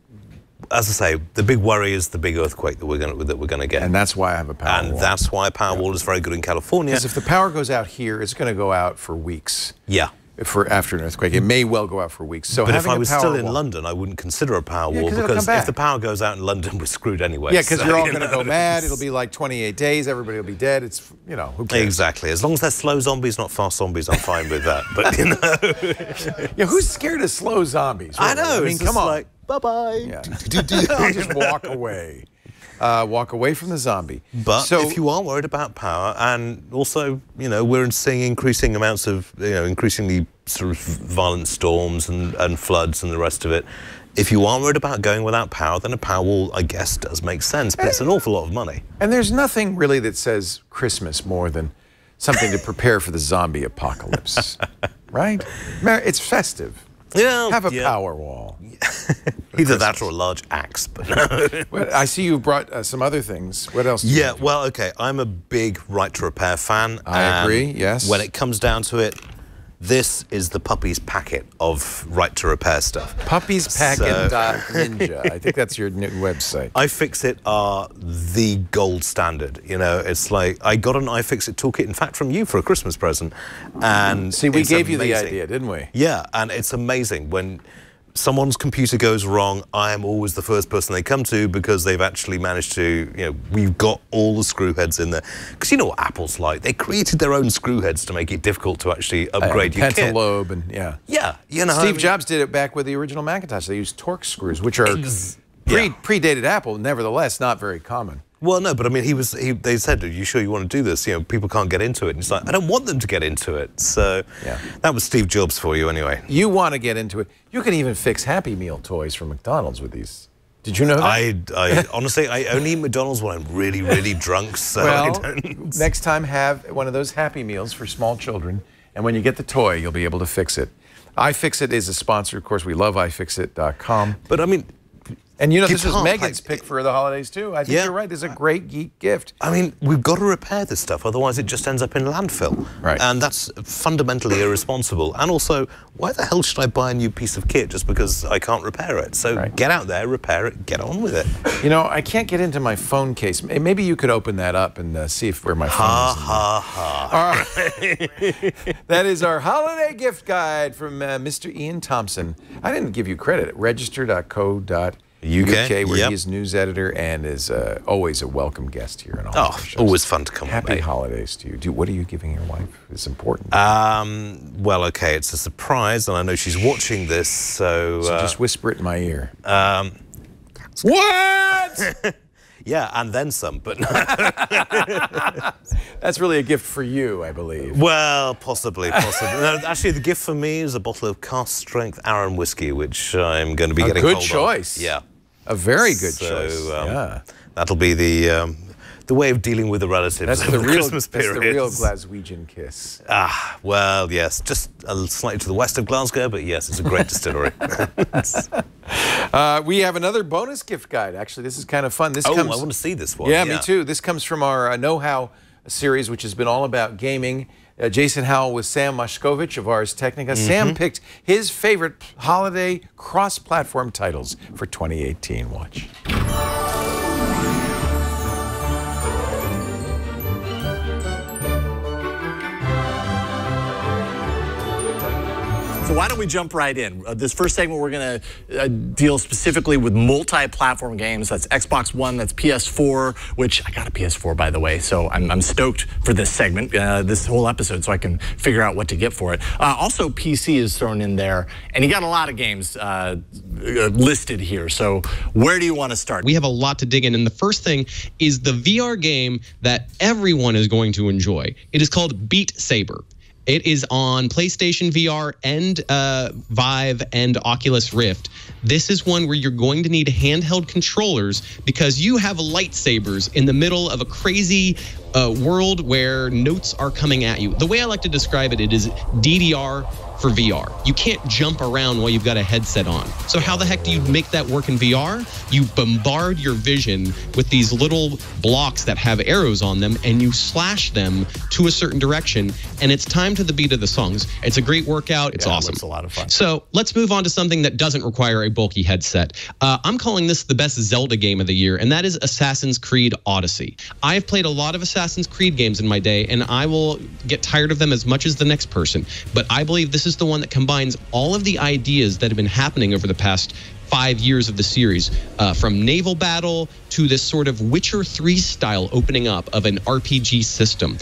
as I say, the big worry is the big earthquake that we're going to get. And that's why I have a Powerwall. And that's why a Powerwall is very good in California. Because if the power goes out here, it's going to go out for weeks. Yeah. After an earthquake, it may well go out for weeks. So, but if I was still in London, I wouldn't consider a Powerwall, because if the power goes out in London, we're screwed anyway. Yeah, because you're all going to go mad. It'll be like 28 days. Everybody will be dead. It's who cares? Exactly. As long as they're slow zombies, not fast zombies, I'm fine with that. But yeah, who's scared of slow zombies? Really? I know. I mean, come on. Like, bye-bye. Yeah. I'll just walk away. Walk away from the zombie. But if you are worried about power, and also, we're seeing increasing amounts of, increasingly sort of violent storms and floods and the rest of it. If you are worried about going without power, then a Powerwall, I guess, does make sense, but it's an awful lot of money. And there's nothing really that says Christmas more than something to prepare for the zombie apocalypse, right? It's festive. Yeah, have a Powerwall. Either that or a large axe. But no. Well, I see you brought some other things. What else? Well, okay. I'm a big Right to Repair fan. I agree, yes. When it comes down to it, this is the Puppies packet of Right to Repair stuff. Puppiespacket.ninja. I think that's your new website. iFixit are the gold standard. It's like, I got an iFixit toolkit, in fact, from you for a Christmas present. And see, we gave you the idea, didn't we? Yeah, and it's amazing. When someone's computer goes wrong, I am always the first person they come to, because they've actually managed to, we've got all the screw heads in there. Because you know what Apple's like. They created their own screw heads to make it difficult to actually upgrade your kit. Pentalobe and Yeah, Steve Jobs did it back with the original Macintosh. They used Torx screws, which are predated Apple, nevertheless not very common. Well, no, but I mean, they said, "Are you sure you want to do this? People can't get into it." And he's like, "I don't want them to get into it." So that was Steve Jobs for you, anyway. You want to get into it. You can even fix Happy Meal toys from McDonald's with these. Did you know that? I honestly, I only eat McDonald's when I'm really, really drunk. So well, next time have one of those Happy Meals for small children, and when you get the toy, you'll be able to fix it. iFixit is a sponsor, of course. We love iFixit.com. But I mean, And you know, this is Guitar, Megan's like- pick for the holidays too. I think Yeah. you're right. This is a great geek gift. I mean, we've got to repair this stuff, otherwise it just ends up in landfill. Right. And that's fundamentally irresponsible. And also, why the hell should I buy a new piece of kit just because I can't repair it? So Right. get out there, repair it, get on with it. You know, I can't get into my phone case. Maybe you could open that up and see if where my phone Ha, is. ha, ha. All right. That is our holiday gift guide from Mr. Ian Thompson. I didn't give you credit. Register.co.uk, where yep. he is news editor and is always a welcome guest here. On all Oh, our shows. always fun to come on, Happy mate. holidays to you. What are you giving your wife? It's important. Well, okay, it's a surprise, and I know she's watching this, so just whisper it in my ear. what? Yeah, and then some, but That's really a gift for you, I believe. well, possibly. No, actually, the gift for me is a bottle of cask-strength Arran whiskey, which I'm going to be getting good hold choice. of. Yeah, A very good so, choice. Yeah. that'll be the way of dealing with the relatives That's over the the real, Christmas that's period. the real Glaswegian kiss. Ah, well, yes, just slightly to the west of Glasgow, but yes, it's a great distillery. We have another bonus gift guide. Actually, this is kind of fun. This Oh, comes, I want to see this one. Yeah, me too. This comes from our Know-How series, which has been all about gaming. Jason Howell with Sam Moshkovich of Ars Technica. Sam picked his favorite holiday cross-platform titles for 2018. Watch. So why don't we jump right in? This first segment, we're going to deal specifically with multi-platform games. That's Xbox One, that's PS4, which I got a PS4, by the way, so I'm stoked for this segment, this whole episode, so I can figure out what to get for it. Also, PC is thrown in there, and you got a lot of games listed here. So where do you want to start? We have a lot to dig in, and the first thing is the VR game that everyone is going to enjoy. It is called Beat Saber. It is on PlayStation VR and Vive and Oculus Rift. This is one where you're going to need handheld controllers because you have lightsabers in the middle of a crazy world where notes are coming at you. The way I like to describe it, it is DDR for VR. You can't jump around while you've got a headset on. So how the heck do you make that work in VR? You bombard your vision with these little blocks that have arrows on them, and you slash them to a certain direction, and it's time to the beat of the songs. It's a great workout. It's awesome. It's a lot of fun. So let's move on to something that doesn't require a bulky headset. I'm calling this the best Zelda game of the year, and that is Assassin's Creed Odyssey. I've played a lot of Assassin's Creed games in my day, and I will get tired of them as much as the next person, but I believe this is the one that combines all of the ideas that have been happening over the past 5 years of the series, from naval battle to this sort of Witcher 3 style opening up of an RPG system.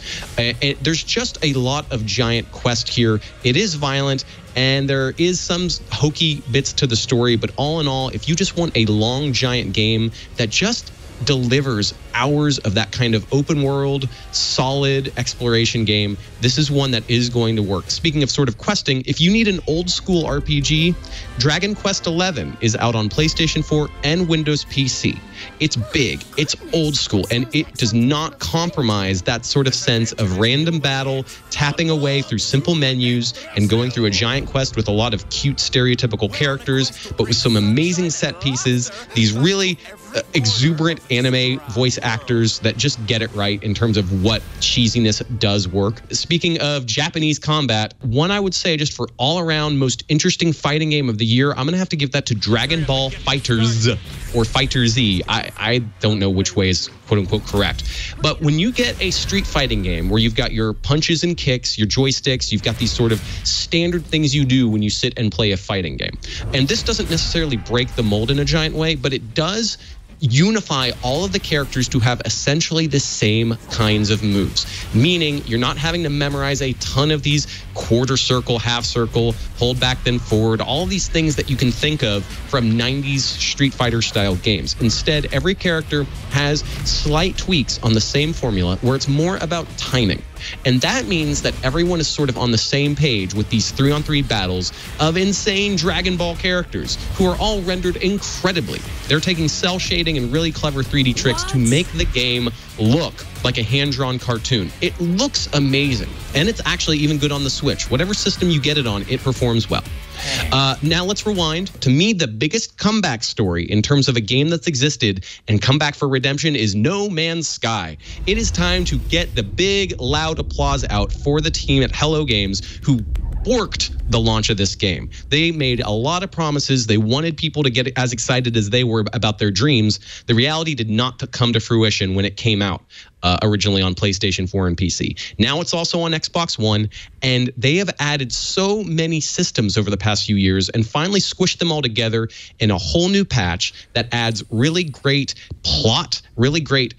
There's just a lot of giant quest here. It is violent, and there is some hokey bits to the story, but all in all, if you just want a long, giant game that just delivers hours of that kind of open world, solid exploration game, this is one that is going to work. Speaking of sort of questing, if you need an old school RPG, Dragon Quest XI is out on PlayStation 4 and Windows PC. It's big, it's old school, and it does not compromise that sort of sense of random battle, tapping away through simple menus, and going through a giant quest with a lot of cute stereotypical characters, but with some amazing set pieces, these really exuberant anime voice actors that just get it right in terms of what cheesiness does work. Speaking of Japanese combat, one I would say just for all-around most interesting fighting game of the year, I'm going to have to give that to Dragon Ball FighterZ or Fighter Z. I don't know which way is quote-unquote correct. But when you get a street fighting game where you've got your punches and kicks, your joysticks, you've got these sort of standard things you do when you sit and play a fighting game. And this doesn't necessarily break the mold in a giant way, but it does unify all of the characters to have essentially the same kinds of moves, meaning you're not having to memorize a ton of these quarter circle, half circle, hold back then forward, all these things that you can think of from 90s Street Fighter style games. Instead, every character has slight tweaks on the same formula where it's more about timing. And that means that everyone is sort of on the same page with these 3-on-3 battles of insane Dragon Ball characters who are all rendered incredibly. They're taking cell shading and really clever 3D tricks to make the game look like a hand-drawn cartoon. It looks amazing, and it's actually even good on the Switch. Whatever system you get it on, it performs well. Now let's rewind. To me, the biggest comeback story in terms of a game that's existed and come back for redemption is No Man's Sky. It is time to get the big, loud applause out for the team at Hello Games who borked the launch of this game. They made a lot of promises. They wanted people to get as excited as they were about their dreams. The reality did not come to fruition when it came out originally on PlayStation 4 and PC. Now it's also on Xbox One, and they have added so many systems over the past few years and finally squished them all together in a whole new patch that adds really great plot, really great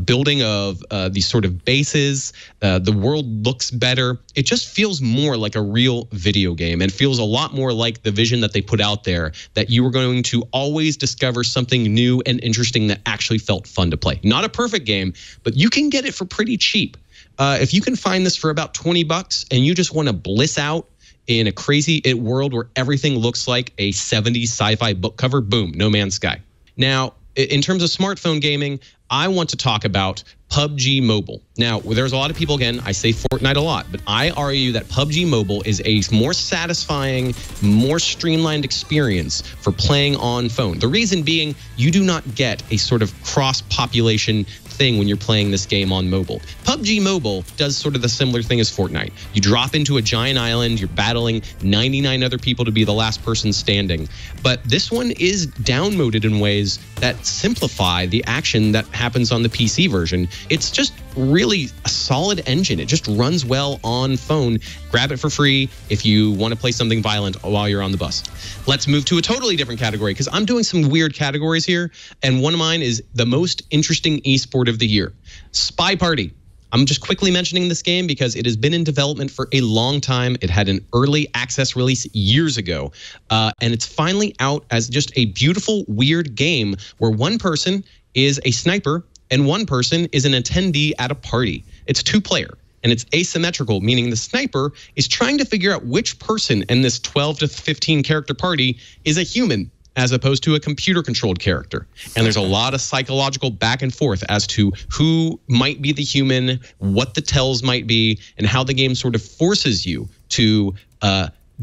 building of these sort of bases. The world looks better. It just feels more like a real video game and feels a lot more like the vision that they put out there, that you were going to always discover something new and interesting that actually felt fun to play. Not a perfect game, but you can get it for pretty cheap. If you can find this for about $20 and you just want to bliss out in a crazy world where everything looks like a 70s sci-fi book cover, boom, No Man's Sky. Now, in terms of smartphone gaming, I want to talk about PUBG Mobile. Now, there's a lot of people, again, I say Fortnite a lot, but I argue that PUBG Mobile is a more satisfying, more streamlined experience for playing on phone. The reason being, you do not get a sort of cross-population thing when you're playing this game on mobile. PUBG Mobile does sort of the similar thing as Fortnite. You drop into a giant island, you're battling 99 other people to be the last person standing. But this one is downmoded in ways that simplify the action that happens on the PC version. It's just really a solid engine. It just runs well on phone. Grab it for free if you want to play something violent while you're on the bus. Let's move to a totally different category because I'm doing some weird categories here, and one of mine is the most interesting esport of the year. Spy Party. I'm just quickly mentioning this game because it has been in development for a long time. It had an early access release years ago, and it's finally out as just a beautiful, weird game where one person is a sniper and one person is an attendee at a party. It's two-player, and it's asymmetrical, meaning the sniper is trying to figure out which person in this 12 to 15 character party is a human as opposed to a computer-controlled character. And there's a lot of psychological back and forth as to who might be the human, what the tells might be, and how the game sort of forces you to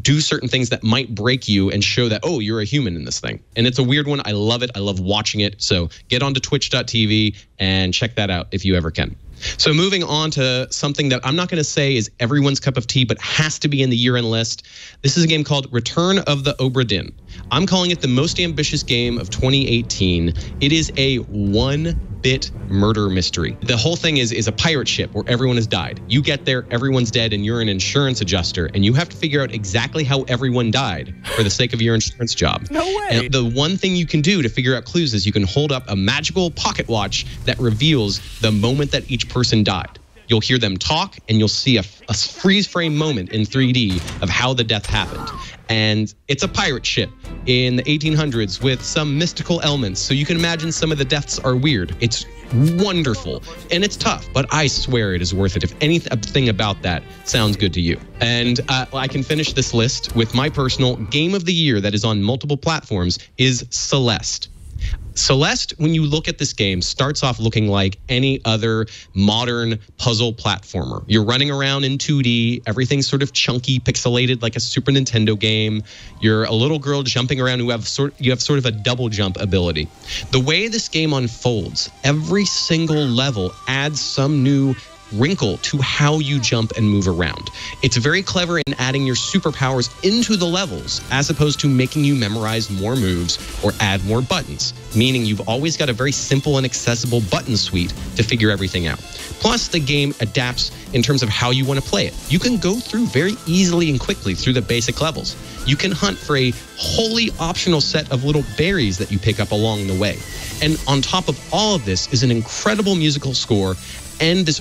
do certain things that might break you and show that, oh, you're a human in this thing. And it's a weird one. I love it. I love watching it. So get onto twitch.tv and check that out if you ever can. So moving on to something that I'm not going to say is everyone's cup of tea, but has to be in the year-end list. This is a game called Return of the Obra Dinn. I'm calling it the most ambitious game of 2018. It is a one-bit murder mystery. The whole thing is a pirate ship where everyone has died. You get there, everyone's dead, and you're an insurance adjuster, and you have to figure out exactly how everyone died for the sake of your insurance job. No way. And the one thing you can do to figure out clues is you can hold up a magical pocket watch that reveals the moment that each person died. You'll hear them talk, and you'll see a freeze frame moment in 3D of how the death happened. And it's a pirate ship in the 1800s with some mystical elements, so you can imagine some of the deaths are weird. It's wonderful, and it's tough, but I swear it is worth it if anything about that sounds good to you. And I can finish this list with my personal game of the year that is on multiple platforms is Celeste. Celeste, when you look at this game, starts off looking like any other modern puzzle platformer. You're running around in 2D, everything's sort of chunky, pixelated like a Super Nintendo game. You're a little girl jumping around you have sort of a double jump ability. The way this game unfolds, every single level adds some new wrinkle to how you jump and move around. It's very clever in adding your superpowers into the levels as opposed to making you memorize more moves or add more buttons, meaning you've always got a very simple and accessible button suite to figure everything out. Plus, the game adapts in terms of how you want to play it. You can go through very easily and quickly through the basic levels. You can hunt for a wholly optional set of little berries that you pick up along the way. And on top of all of this is an incredible musical score and this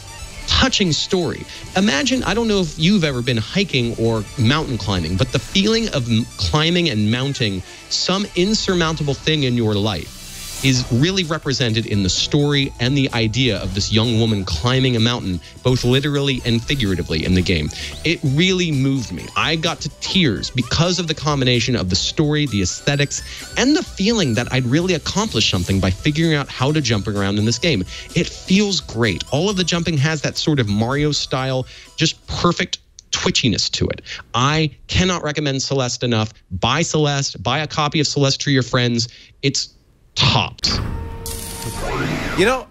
touching story. Imagine, I don't know if you've ever been hiking or mountain climbing, but the feeling of climbing and mounting some insurmountable thing in your life is really represented in the story and the idea of this young woman climbing a mountain, both literally and figuratively in the game. It really moved me. I got to tears because of the combination of the story, the aesthetics, and the feeling that I'd really accomplished something by figuring out how to jump around in this game. It feels great. All of the jumping has that sort of Mario style, just perfect twitchiness to it. I cannot recommend Celeste enough. Buy Celeste, buy a copy of Celeste to your friends. It's topped. You know,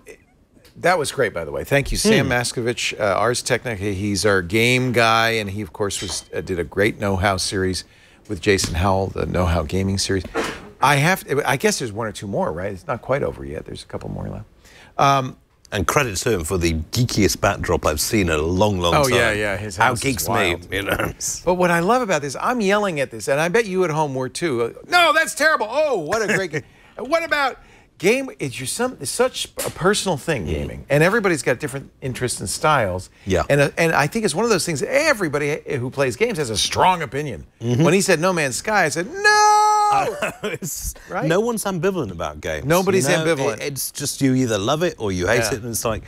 that was great, by the way. Thank you, Sam Maskovich, Ars Technica. He's our game guy, and he, of course, did a great Know-How series with Jason Howell, the Know-How gaming series. I guess there's one or two more, right? It's not quite over yet. There's a couple more left. And credit to him for the geekiest backdrop I've seen in a long, long time. Oh, yeah. His house Outgeeks me, you know. But what I love about this, I'm yelling at this, and I bet you at home were too. No, that's terrible. Oh, what a great game. What about game? It's such a personal thing, gaming. And everybody's got different interests and styles. Yeah. And I think it's one of those things, everybody who plays games has a strong opinion. When he said No Man's Sky, I said, no! Right? No one's ambivalent about games. Nobody's ambivalent. It's just you either love it or you hate it. And it's like,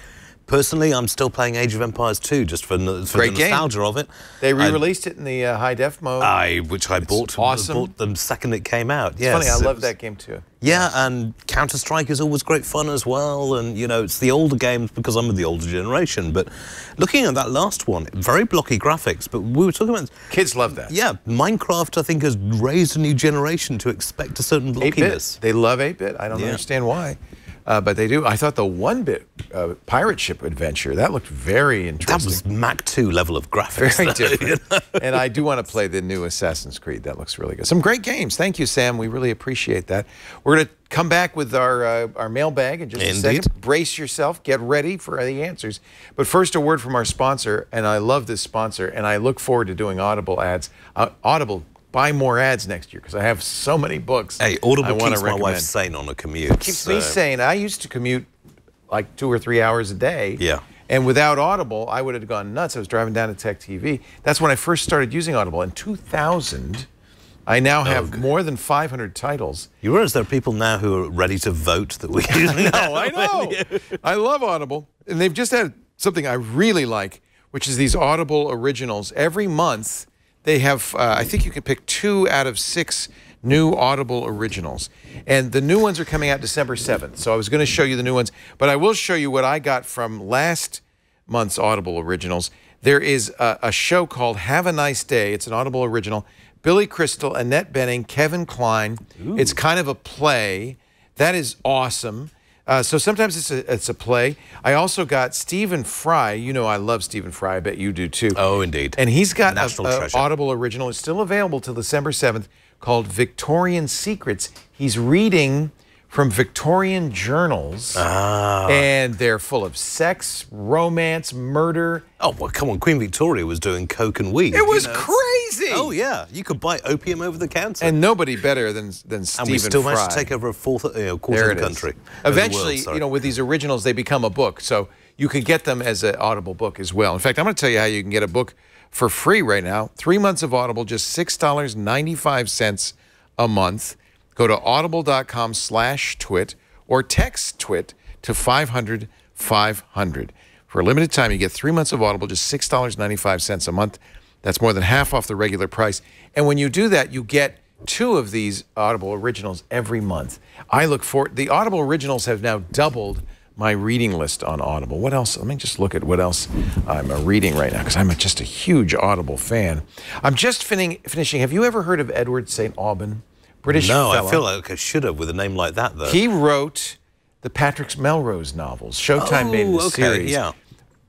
personally, I'm still playing Age of Empires 2 just for the nostalgia of it. They re-released it in the high def mode. Which I bought. Awesome. Bought them second it came out. It's funny, I love that game too. Yeah, and Counter-Strike is always great fun as well. And, you know, it's the older games because I'm of the older generation. But looking at that last one, very blocky graphics. But we were talking about... Kids love that. Yeah, Minecraft, I think, has raised a new generation to expect a certain blockiness. 8-bit. They love 8-bit. I don't understand why. But they do. I thought the 1-bit pirate ship adventure, that looked very interesting. That was Mach 2 level of graphics. Very different. And I do want to play the new Assassin's Creed. That looks really good. Some great games. Thank you, Sam. We really appreciate that. We're going to come back with our mailbag in just a second. Brace yourself. Get ready for the answers. But first, a word from our sponsor. And I love this sponsor. And I look forward to doing Audible ads. Audible. Buy more ads next year because I have so many books. Hey, Audible keeps my wife sane on a commute. Keeps me sane. I used to commute like 2 or 3 hours a day. Yeah. And without Audible, I would have gone nuts. I was driving down to Tech TV. That's when I first started using Audible. In 2000, I now have more than 500 titles. You realize there are people now who are ready to vote that we I know. I love Audible. And they've just had something I really like, which is these Audible originals. Every month, they have, I think you can pick 2 out of 6 new Audible originals. And the new ones are coming out December 7th. So I was going to show you the new ones, but I will show you what I got from last month's Audible originals. There is a show called Have a Nice Day. It's an Audible original. Billy Crystal, Annette Bening, Kevin Kline. Ooh. It's kind of a play. That is awesome. So sometimes it's a play. I also got Stephen Fry. You know I love Stephen Fry. I bet you do too. Oh, indeed. And he's got an Audible original. It's still available till December 7th called Victorian Secrets. He's reading from Victorian journals. And they're full of sex, romance, murder. Oh, well, come on. Queen Victoria was doing coke and weed. It was crazy. Oh, yeah. You could buy opium over the counter. And nobody better than Stephen Fry. And we still managed to take over a quarter of the country. Eventually, you know, with these originals, they become a book. So you can get them as an Audible book as well. In fact, I'm going to tell you how you can get a book for free right now. 3 months of Audible, just $6.95 a month. Go to audible.com/twit or text TWIT to 500-500. For a limited time, you get 3 months of Audible, just $6.95 a month. That's more than half off the regular price. And when you do that, you get 2 of these Audible originals every month. I look for the Audible originals have now doubled my reading list on Audible. What else? Let me just look at what else I'm reading right now because I'm just a huge Audible fan. I'm just finishing. Have you ever heard of Edward St. Aubyn? British No, fella. I feel like I should have with a name like that, though. He wrote the Patrick Melrose novels. Showtime made a series. Yeah.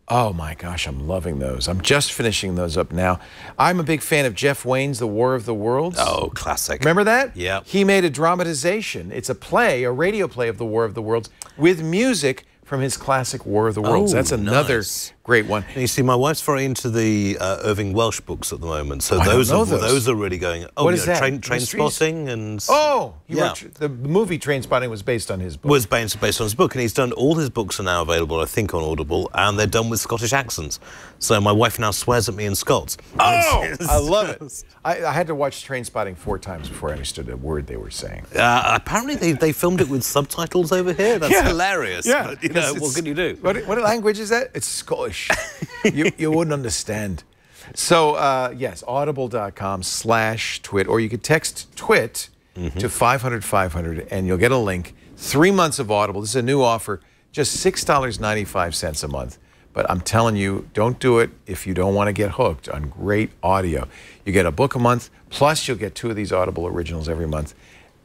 Oh my gosh, I'm loving those. I'm just finishing those up now. I'm a big fan of Jeff Wayne's The War of the Worlds. Oh, classic. Remember that? Yeah. He made a dramatization. It's a play, a radio play of The War of the Worlds with music from his classic War of the Worlds. That's another Great one. And you see, my wife's very into the Irving Welsh books at the moment, so I don't those know are those. those are really going. Oh, What is that? Train Mysteries? Spotting and The movie Trainspotting was based on his book. was based on his book, and he's done all his books are now available, I think, on Audible, and they're done with Scottish accents. So my wife now swears at me in Scots. Oh, I love it. I had to watch Trainspotting 4 times before I understood a word they were saying. Apparently, they filmed it with subtitles over here. That's hilarious. Yeah, But, you know, what can you do? What language is that? It's Scottish. you wouldn't understand. So, yes, audible.com/twit, or you could text twit to 500-500, and you'll get a link. 3 months of Audible. This is a new offer, just $6.95 a month. But I'm telling you, don't do it if you don't want to get hooked on great audio. You get a book a month, plus you'll get 2 of these Audible originals every month.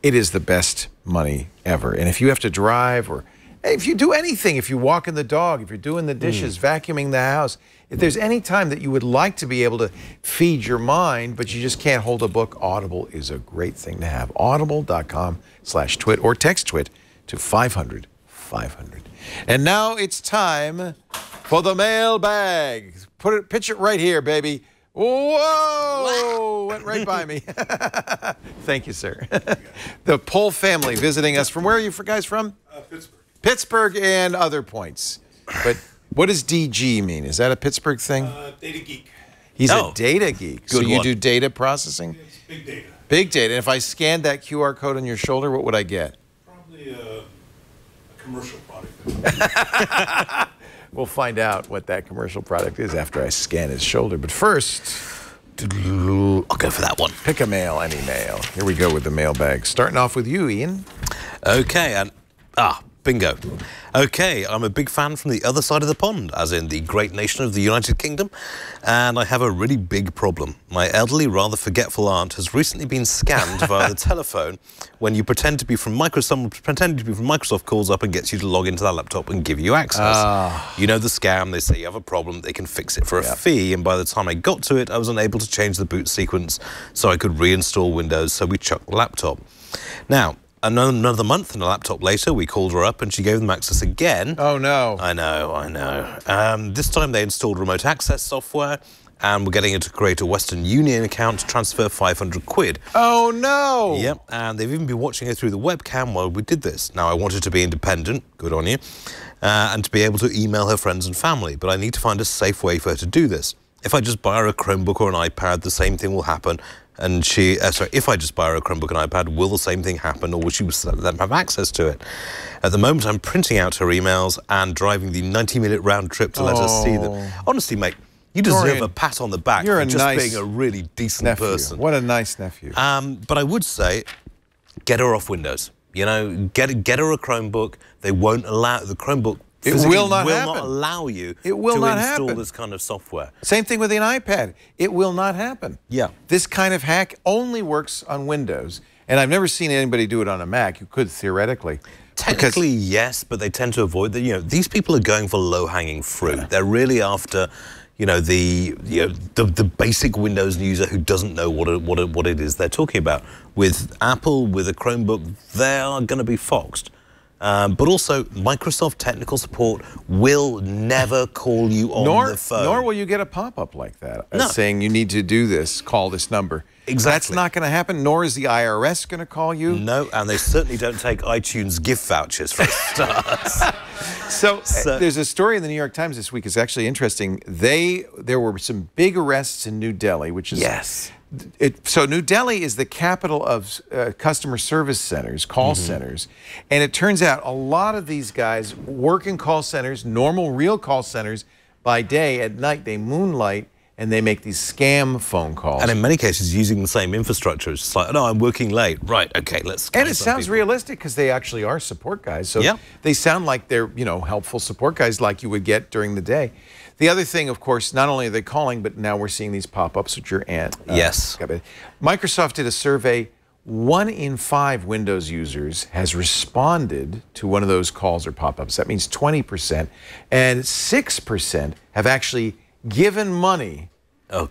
It is the best money ever. And if you have to drive, or if you do anything, if you're walking the dog, if you're doing the dishes, vacuuming the house, if there's any time that you would like to be able to feed your mind, but you just can't hold a book, Audible is a great thing to have. Audible.com/twit, or text twit to 500-500. And now it's time for the mailbag. Pitch it right here, baby. Whoa! Went right by me. Thank you, sir. The Pohl family visiting us from where are you guys from? Pittsburgh. Pittsburgh and other points. But what does DG mean? Is that a Pittsburgh thing? Data geek. He's a data geek. So you do data processing? It's big data. Big data. And if I scanned that QR code on your shoulder, what would I get? Probably a commercial product. We'll find out what that commercial product is after I scan his shoulder. But first, I'll go for that one. pick a mail, any mail. Here we go with the mailbag. Starting off with you, Ian. Okay, and bingo. Okay, I'm a big fan from the other side of the pond, as in the great nation of the United Kingdom, and I have a really big problem. My elderly, rather forgetful aunt has recently been scammed via the telephone when you pretend to be from Microsoft calls up and gets you to log into that laptop and give you access. You know the scam, they say you have a problem, they can fix it for a fee, and by the time I got to it, I was unable to change the boot sequence so I could reinstall Windows, so we chucked the laptop. Now, another month and a laptop later, we called her up and she gave them access again. Oh, no. I know. This time they installed remote access software and we're getting her to create a Western Union account to transfer 500 quid. Oh, no. Yep, and they've even been watching her through the webcam while we did this. Now, I wanted to be independent, good on you, and to be able to email her friends and family, but I need to find a safe way for her to do this. If I just buy her a Chromebook or an iPad, the same thing will happen. And if I just buy her a Chromebook and iPad, will the same thing happen, or will she let them have access to it? At the moment, I'm printing out her emails and driving the 90-minute round trip to let her see them. Honestly, mate, you deserve Dorian, a pat on the back for just being a really decent person. What a nice nephew. But I would say, get her off Windows. You know, get her a Chromebook. They won't allow the Chromebook. It will not allow you to install this kind of software. Same thing with an iPad. It will not happen. Yeah. This kind of hack only works on Windows, and I've never seen anybody do it on a Mac. You could theoretically. Technically, yes, but they tend to avoid that. You know, these people are going for low-hanging fruit. Yeah. They're really after, the basic Windows user who doesn't know what it is they're talking about. With Apple, with a Chromebook, they are going to be foxed. But also, Microsoft technical support will never call you on the phone. Nor will you get a pop-up like that saying you need to do this, call this number. Exactly. That's not going to happen, nor is the IRS going to call you. No, and they certainly don't take iTunes gift vouchers for starts. So there's a story in the New York Times this week. It's actually interesting. There were some big arrests in New Delhi, which is... Yes. So New Delhi is the capital of customer service centers, call centers, and it turns out a lot of these guys work in call centers, normal, real call centers, by day. At night, they moonlight and they make these scam phone calls. And in many cases, using the same infrastructure. It's just like, no, I'm working late. Right, okay, let's... And it sounds realistic because they actually are support guys. So they sound like they're, helpful support guys like you would get during the day. The other thing, of course, not only are they calling, but now we're seeing these pop-ups with your aunt. Yes. Microsoft did a survey. 1 in 5 Windows users has responded to one of those calls or pop-ups. That means 20%. And 6% have actually given money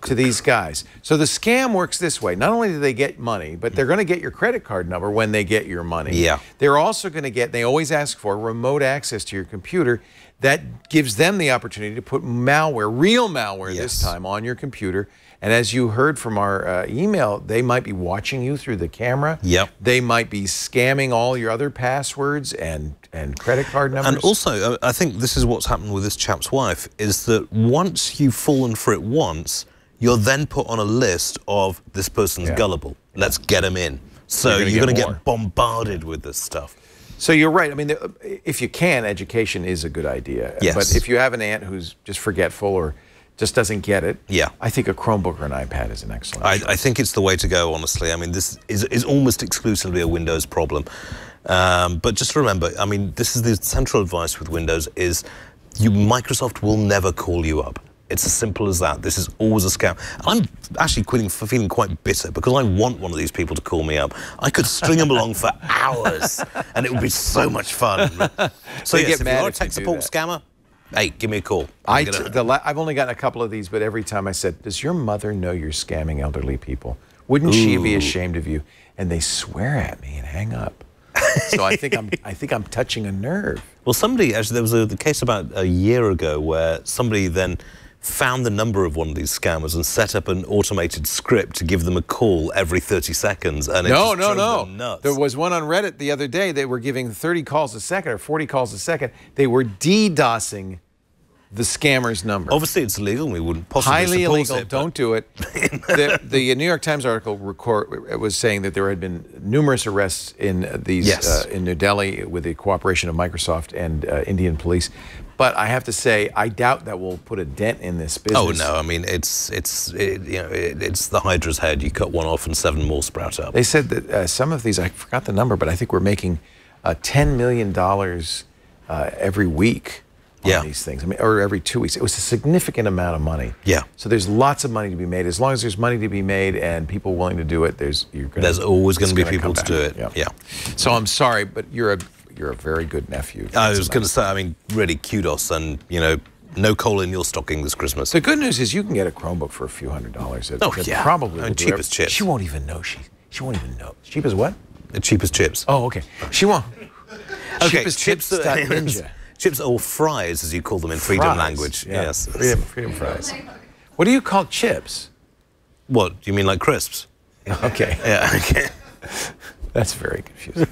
to these guys. So the scam works this way. Not only do they get money, but they're going to get your credit card number when they get your money. Yeah. They're also going to get, they always ask for, remote access to your computer. That gives them the opportunity to put malware, real malware this time, on your computer. And as you heard from our email, they might be watching you through the camera. Yep. They might be scamming all your other passwords and credit card numbers. And also, I think this is what's happened with this chap's wife, is that once you've fallen for it once, you're then put on a list of this person's gullible. Let's get him in. So you're going to get bombarded with this stuff. So you're right. I mean, if you can, education is a good idea. Yes. But if you have an aunt who's just forgetful or just doesn't get it, I think a Chromebook or an iPad is an excellent choice. I think it's the way to go, honestly. I mean, this is almost exclusively a Windows problem. But just remember, I mean, this is the central advice with Windows is Microsoft will never call you up. It's as simple as that. This is always a scam. I'm actually feeling quite bitter because I want one of these people to call me up. I could string them along for hours, and it would be so much fun. So yes, if you're a tech support scammer, hey, give me a call. I've only gotten a couple of these, but every time I said, does your mother know you're scamming elderly people? Wouldn't she be ashamed of you? And they swear at me and hang up. So I think I'm touching a nerve. Well, somebody, actually, there was the case about a year ago where somebody then found the number of one of these scammers and set up an automated script to give them a call every 30 seconds. And it just drove them nuts. There was one on Reddit the other day. They were giving 30 calls a second or 40 calls a second. They were DDoSing the scammer's number. Obviously, it's illegal. We wouldn't possibly highly support illegal. it. Don't do it. The New York Times article was saying that there had been numerous arrests in these in New Delhi with the cooperation of Microsoft and Indian police. But I have to say, I doubt that will put a dent in this business. Oh no! I mean, it's the Hydra's head. You cut one off and 7 more sprout up. They said that some of these, I forgot the number, but I think we're making $10 million every week on these things. I mean, or every 2 weeks. It was a significant amount of money. Yeah. So there's lots of money to be made. As long as there's money to be made and people willing to do it, there's always going to be people to do it. Yeah. So I'm sorry, but you're a very good nephew. I was going to say, I mean, really kudos, and no coal in your stocking this Christmas. The good news is you can get a Chromebook for a few $100s. Oh yeah, probably cheap as chips. She won't even know. She won't even know. Cheap as what? Cheap as chips. Oh, okay. She won't. Okay, cheap as chips. Ninja. Chips or fries, as you call them in freedom language. Yeah. Yes. Freedom fries. What do you call chips? What? Do you mean like crisps? Okay. Yeah. Okay. That's very confusing.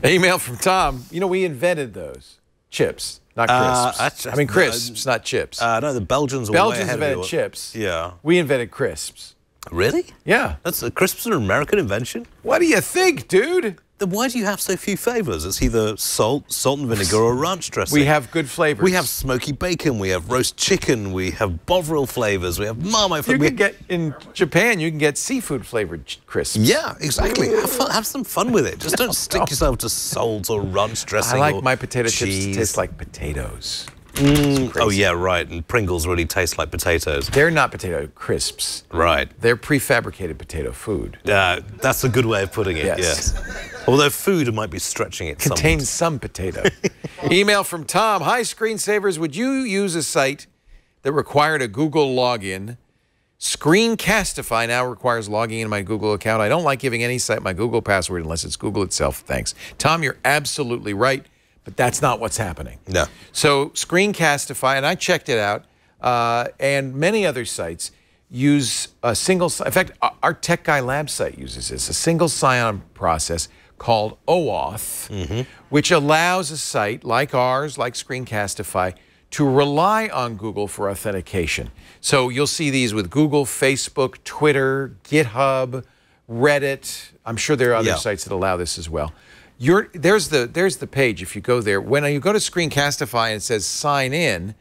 Email from Tom. We invented those chips, not crisps. I mean crisps, not chips. No, the Belgians were way ahead invented of you. chips. Yeah. We invented crisps. Really? Yeah. Crisps are an American invention? What do you think, dude? Then why do you have so few flavors? It's either salt and vinegar, or ranch dressing. We have good flavors. We have smoky bacon, we have roast chicken, we have Bovril flavors, we have Marmite flavors. You can get, in Japan, you can get seafood flavored crisps. Yeah, exactly. Have some fun with it. Just don't stick yourself to salt or ranch dressing. I like my potato chips to taste like potatoes. Oh yeah, right. And Pringles really taste like potatoes. They're not potato crisps. Right. They're prefabricated potato food. That's a good way of putting it. Yes. Although food might be stretching it. Contains some potato. Email from Tom. Hi, screensavers. Would you use a site that required a Google login? Screencastify now requires logging in my Google account. I don't like giving any site my Google password unless it's Google itself. Thanks. Tom, you're absolutely right. But that's not what's happening. No. So Screencastify, and I checked it out, and many other sites use a single, in fact, our Tech Guy Lab site uses this, a single sign-on process called OAuth, which allows a site like ours, like Screencastify, to rely on Google for authentication. So you'll see these with Google, Facebook, Twitter, GitHub, Reddit. I'm sure there are other sites that allow this as well. There's the page. If you go there, when you go to Screencastify and it says sign in,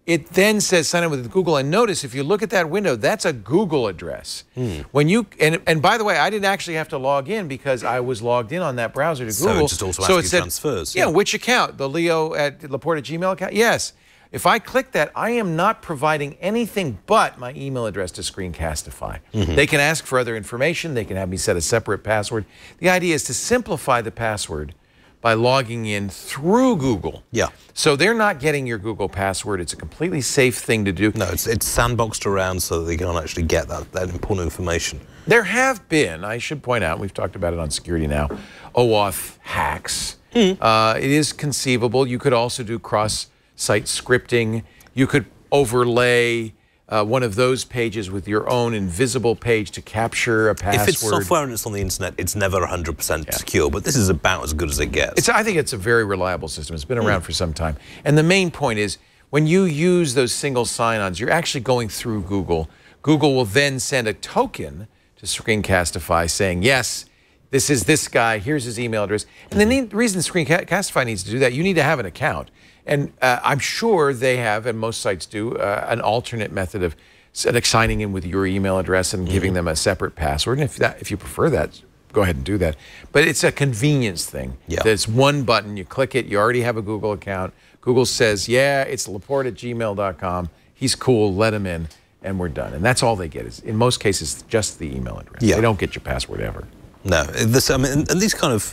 it then says sign in with Google. And notice if you look at that window, that's a Google address. When you and by the way, I didn't actually have to log in because I was logged in on that browser to Google. So it just automatically transfers. Yeah, which account? The Leo@Laporte@gmail account? Yes. If I click that, I am not providing anything but my email address to Screencastify. They can ask for other information. They can have me set a separate password. The idea is to simplify the password by logging in through Google. Yeah. So they're not getting your Google password. It's a completely safe thing to do. No, it's sandboxed around so that they can't actually get that important information. There have been, I should point out, we've talked about it on Security Now, OAuth hacks. It is conceivable. You could also do cross-site scripting. You could overlay one of those pages with your own invisible page to capture a password. If it's software and it's on the internet, it's never 100% secure, but this is about as good as it gets. I think it's a very reliable system. It's been around for some time. And the main point is, when you use those single sign-ons, you're actually going through Google. Google will then send a token to Screencastify saying, yes, this is this guy, here's his email address. And the reason Screencastify needs to do that, you need to have an account. And I'm sure they have, and most sites do, an alternate method of signing in with your email address and giving them a separate password. And if you prefer that, go ahead and do that. But it's a convenience thing. Yeah. It's one button, you click it, you already have a Google account. Google says, yeah, it's Laporte@gmail.com. He's cool, let him in, and we're done. And that's all they get. Is in most cases, just the email address. Yeah. They don't get your password ever. No, I mean, and these kind of,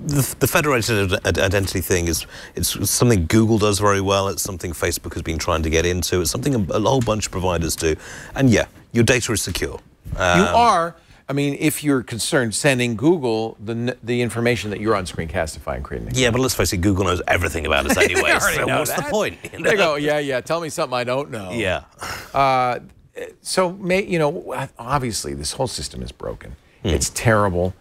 the federated identity thing it's something Google does very well. It's something Facebook has been trying to get into. It's something a whole bunch of providers do. And yeah, your data is secure. You are, I mean, if you're concerned, sending Google the information that you're on Screencastify and creating. Yeah, but let's face it, Google knows everything about us anyway. So what's the point? You know? They go, yeah, tell me something I don't know. Yeah. So, you know, obviously this whole system is broken. It's terrible.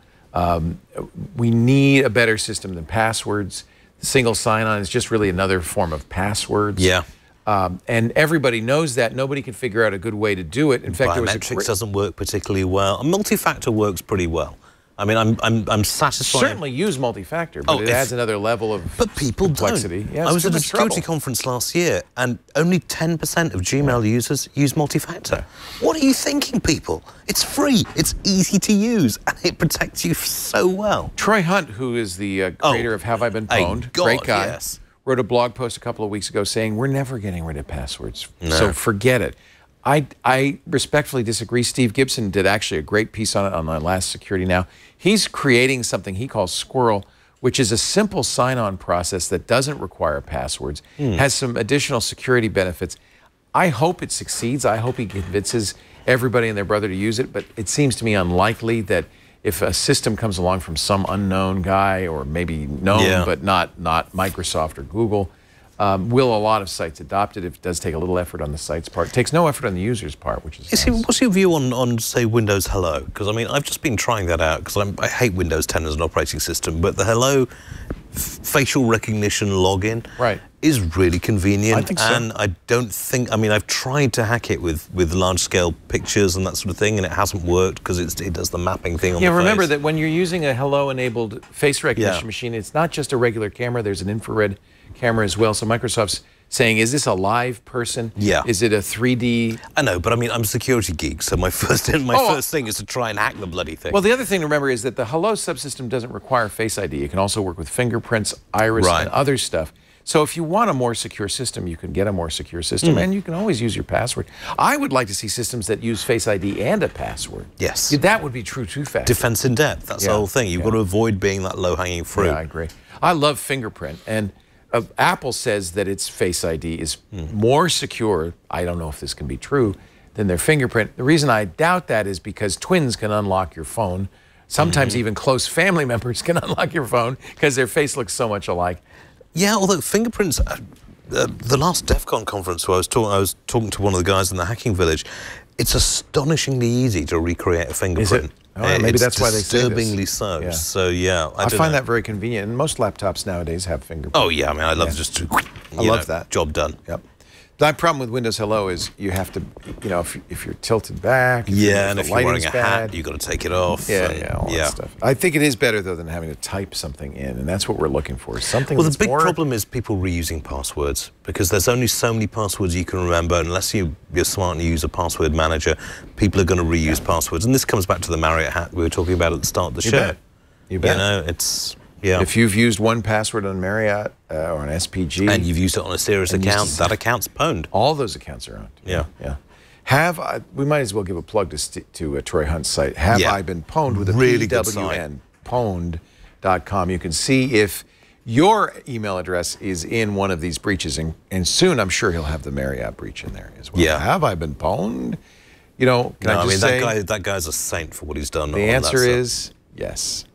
We need a better system than passwords. The single sign-on is just really another form of passwords. Yeah. And everybody knows that. Nobody can figure out a good way to do it. In fact, biometrics doesn't work particularly well. Multi-factor works pretty well. I mean, I'm satisfied. Certainly use multi-factor, but it adds another level of complexity. Don't. Yeah, I was at a security conference last year, and only 10% of Gmail users use multi-factor. Yeah. What are you thinking, people? It's free, it's easy to use, and it protects you so well. Troy Hunt, who is the creator of Have I Been Pwned, great guy, wrote a blog post a couple of weeks ago saying, we're never getting rid of passwords, so forget it. I respectfully disagree. Steve Gibson did actually a great piece on it on my last Security Now. He's creating something he calls Squirrel, which is a simple sign-on process that doesn't require passwords, has some additional security benefits. I hope it succeeds. I hope he convinces everybody and their brother to use it, but it seems to me unlikely that if a system comes along from some unknown guy, or maybe known but not Microsoft or Google, will a lot of sites adopt it? It does take a little effort on the site's part. It takes no effort on the user's part, which is nice. What's your view on, say, Windows Hello? Because, I mean, I've just been trying that out because I hate Windows 10 as an operating system, but the Hello facial recognition login is really convenient. I think so. And I don't think, I mean, I've tried to hack it with large-scale pictures and that sort of thing, and it hasn't worked because it does the mapping thing on the face. Yeah, remember that when you're using a Hello-enabled face recognition machine, it's not just a regular camera, there's an infrared camera as well. So Microsoft's saying, is this a live person? Yeah. Is it a 3D? I know, but I mean, I'm a security geek, so my first thing is to try and hack the bloody thing. Well, the other thing to remember is that the Hello subsystem doesn't require Face ID. It can also work with fingerprints, iris, and other stuff. So if you want a more secure system, you can get a more secure system, and you can always use your password. I would like to see systems that use Face ID and a password. Yes. That would be true two-factor. Defense in depth, that's the whole thing. You've got to avoid being that low-hanging fruit. Yeah, I agree. I love fingerprint, and Apple says that its Face ID is more secure, I don't know if this can be true, than their fingerprint. The reason I doubt that is because twins can unlock your phone. Sometimes even close family members can unlock your phone because their face looks so much alike. Yeah, although fingerprints, the last DEF CON conference where I was talking to one of the guys in the Hacking Village, it's astonishingly easy to recreate a fingerprint. Is it? Oh, maybe that's why they say this. Disturbingly so. Yeah. So yeah, I find that very convenient, and most laptops nowadays have fingerprint. Oh yeah, I mean, I love just to, I love that. Job done. Yep. The problem with Windows Hello is you have to, you know, if you're tilted back, and if you're wearing a hat, you've got to take it off. Yeah, all that stuff. I think it is better though than having to type something in, and that's what we're looking for. Something. Well, the big problem is people reusing passwords because there's only so many passwords you can remember. Unless you're smart and you use a password manager, people are going to reuse passwords. And this comes back to the Marriott hat we were talking about at the start of the show. You bet. You know, it's. Yeah. If you've used one password on Marriott or an SPG, and you've used it on a serious account, that account's pwned. All those accounts are owned. Yeah. We might as well give a plug to Troy Hunt's site. Have I Been Pwned with a really PWN, pwned.com. You can see if Your email address is in one of these breaches, and soon I'm sure he'll have the Marriott breach in there as well. Yeah. Have I been pwned? You know, can I just say that guy's a saint for what he's done. the answer is yes.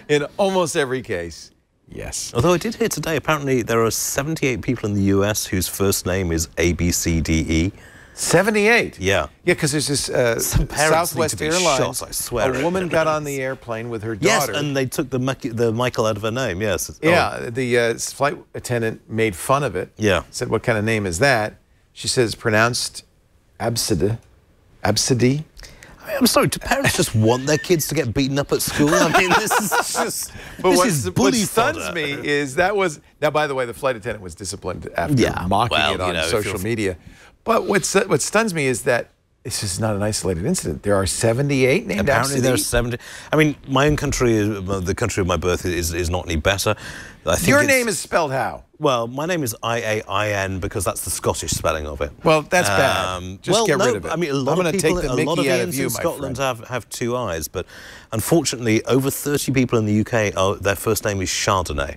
In almost every case, yes. Although I did hear today, apparently there are 78 people in the US whose first name is ABCDE. 78? Yeah. Yeah, because there's this Southwest Airlines. Shot, I swear. A woman got on the airplane with her Yes, daughter. and they took the Michael out of her name, yes. Yeah, the flight attendant made fun of it. Yeah. Said, what kind of name is that? She says, pronounced Abside. Abside? I'm sorry, do parents just want their kids to get beaten up at school? I mean, this is just... But what bully stuns fodder. me is that was... Now, by the way, the flight attendant was disciplined after mocking it on social media. But what stuns me is that this is not an isolated incident. There are 78 named Apparently there are Abside. 70. I mean, my own country, the country of my birth, is not any better. I think Your name is spelled how? Well, my name is I-A-I-N because that's the Scottish spelling of it. Well, that's bad. Just get rid of it. I mean, a lot of people, a lot of Ians in Scotland have two I's, but unfortunately, over 30 people in the UK, their first name is Chardonnay.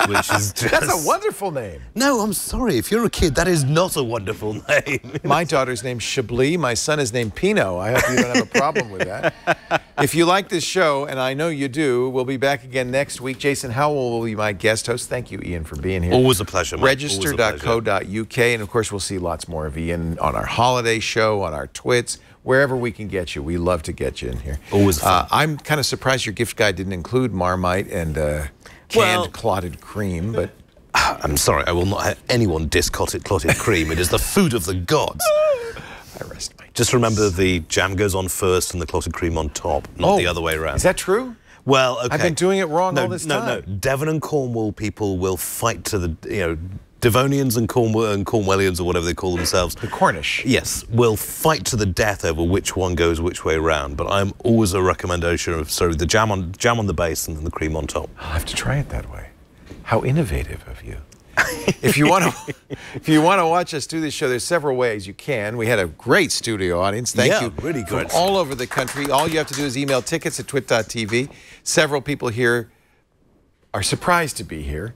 Which is just... That's a wonderful name. No, I'm sorry. If you're a kid, that is not a wonderful name. My daughter's named Chablis. My son is named Pinot. I hope you don't have a problem with that. If you like this show, and I know you do, we'll be back again next week. Jason Howell will be my guest host. Thank you, Ian, for being here. Always a pleasure, mate. Register.co.uk. And, of course, we'll see lots more of Ian on our holiday show, on our twits, wherever we can get you. We love to get you in here. Always fun. I'm kind of surprised your gift guide didn't include Marmite and... canned clotted cream, but... I'm sorry, I will not have anyone diss clotted cream. It is the food of the gods. I rest my case. Just remember the jam goes on first and the clotted cream on top, not the other way around. Is that true? Well, okay. I've been doing it wrong all this time. No. Devon and Cornwall people will fight to the, Devonians and Cornwallians or whatever they call themselves. The Cornish. Yes, will fight to the death over which one goes which way around. But I'm always a recommendation of the jam on the base and then the cream on top. I'll have to try it that way. How innovative of you. If you want to watch us do this show, there's several ways you can. We had a great studio audience. Thank you. Really good. From all over the country. All you have to do is email tickets at twit.tv. Several people here are surprised to be here.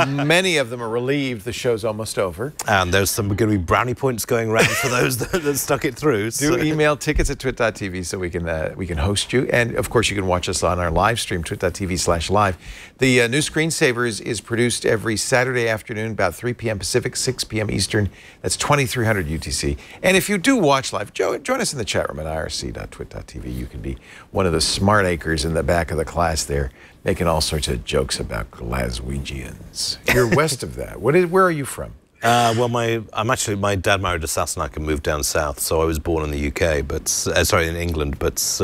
Many of them are relieved the show's almost over. And there's going to be brownie points going around for those that stuck it through. Do email tickets at twit.tv so we can host you. And, of course, you can watch us on our live stream, twit.tv/live. The New Screensavers is produced every Saturday afternoon, about 3 p.m. Pacific, 6 p.m. Eastern. That's 2300 UTC. And if you do watch live, join us in the chat room at irc.twit.tv. You can be one of the smart acres in the back of the class there, making all sorts of jokes about Glaswegians. You're west of that. Where are you from? Well, my dad married a Sassenach and moved down south, so I was born in the UK, but in England. But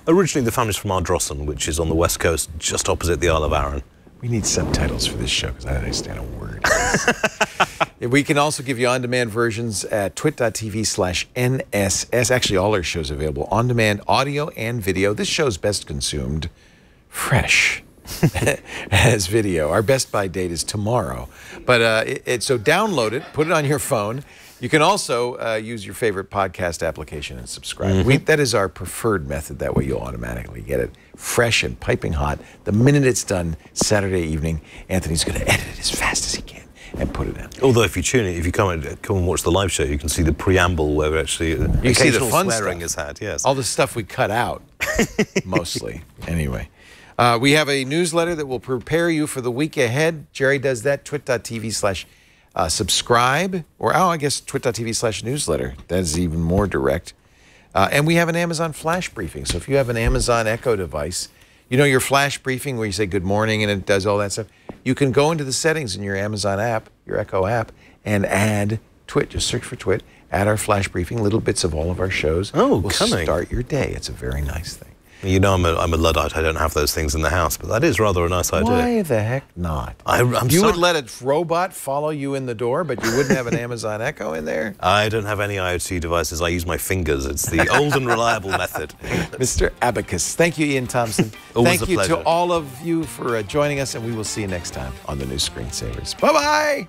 originally the family's from Ardrossan, which is on the west coast, just opposite the Isle of Arran. We need subtitles for this show because I don't understand a word. We can also give you on-demand versions at twit.tv/NSS. Actually, all our shows are available on-demand, audio and video. This show's best consumed fresh as video. Our best by date is tomorrow. But so download it, put it on your phone. You can also use your favorite podcast application and subscribe. That is our preferred method. That way you'll automatically get it fresh and piping hot. The minute it's done Saturday evening, Anthony's going to edit it as fast as he can and put it in. Although if you come and watch the live show, you can see the preamble where actually you see the fun swearing stuff. is had. Yes, all the stuff we cut out, mostly. Anyway. We have a newsletter that will prepare you for the week ahead. Jerry does that, twit.tv/subscribe, or I guess twit.tv/newsletter. That is even more direct. And we have an Amazon Flash Briefing. So if you have an Amazon Echo device, your Flash Briefing where you say good morning and it does all that stuff, you can go into the settings in your Amazon app, your Echo app, and add Twit. Just search for Twit, add our Flash Briefing, little bits of all of our shows. Oh, will start your day. It's a very nice thing. I'm a Luddite. I don't have those things in the house, but that is rather a nice idea. Why the heck not? You would let a robot follow you in the door, but you wouldn't have an Amazon Echo in there? I don't have any IoT devices. I use my fingers. It's the old and reliable method. Mr. Abacus. Thank you, Ian Thompson. Always Thank a you pleasure. to all of you for joining us, and we will see you next time on the New Screensavers. Bye-bye!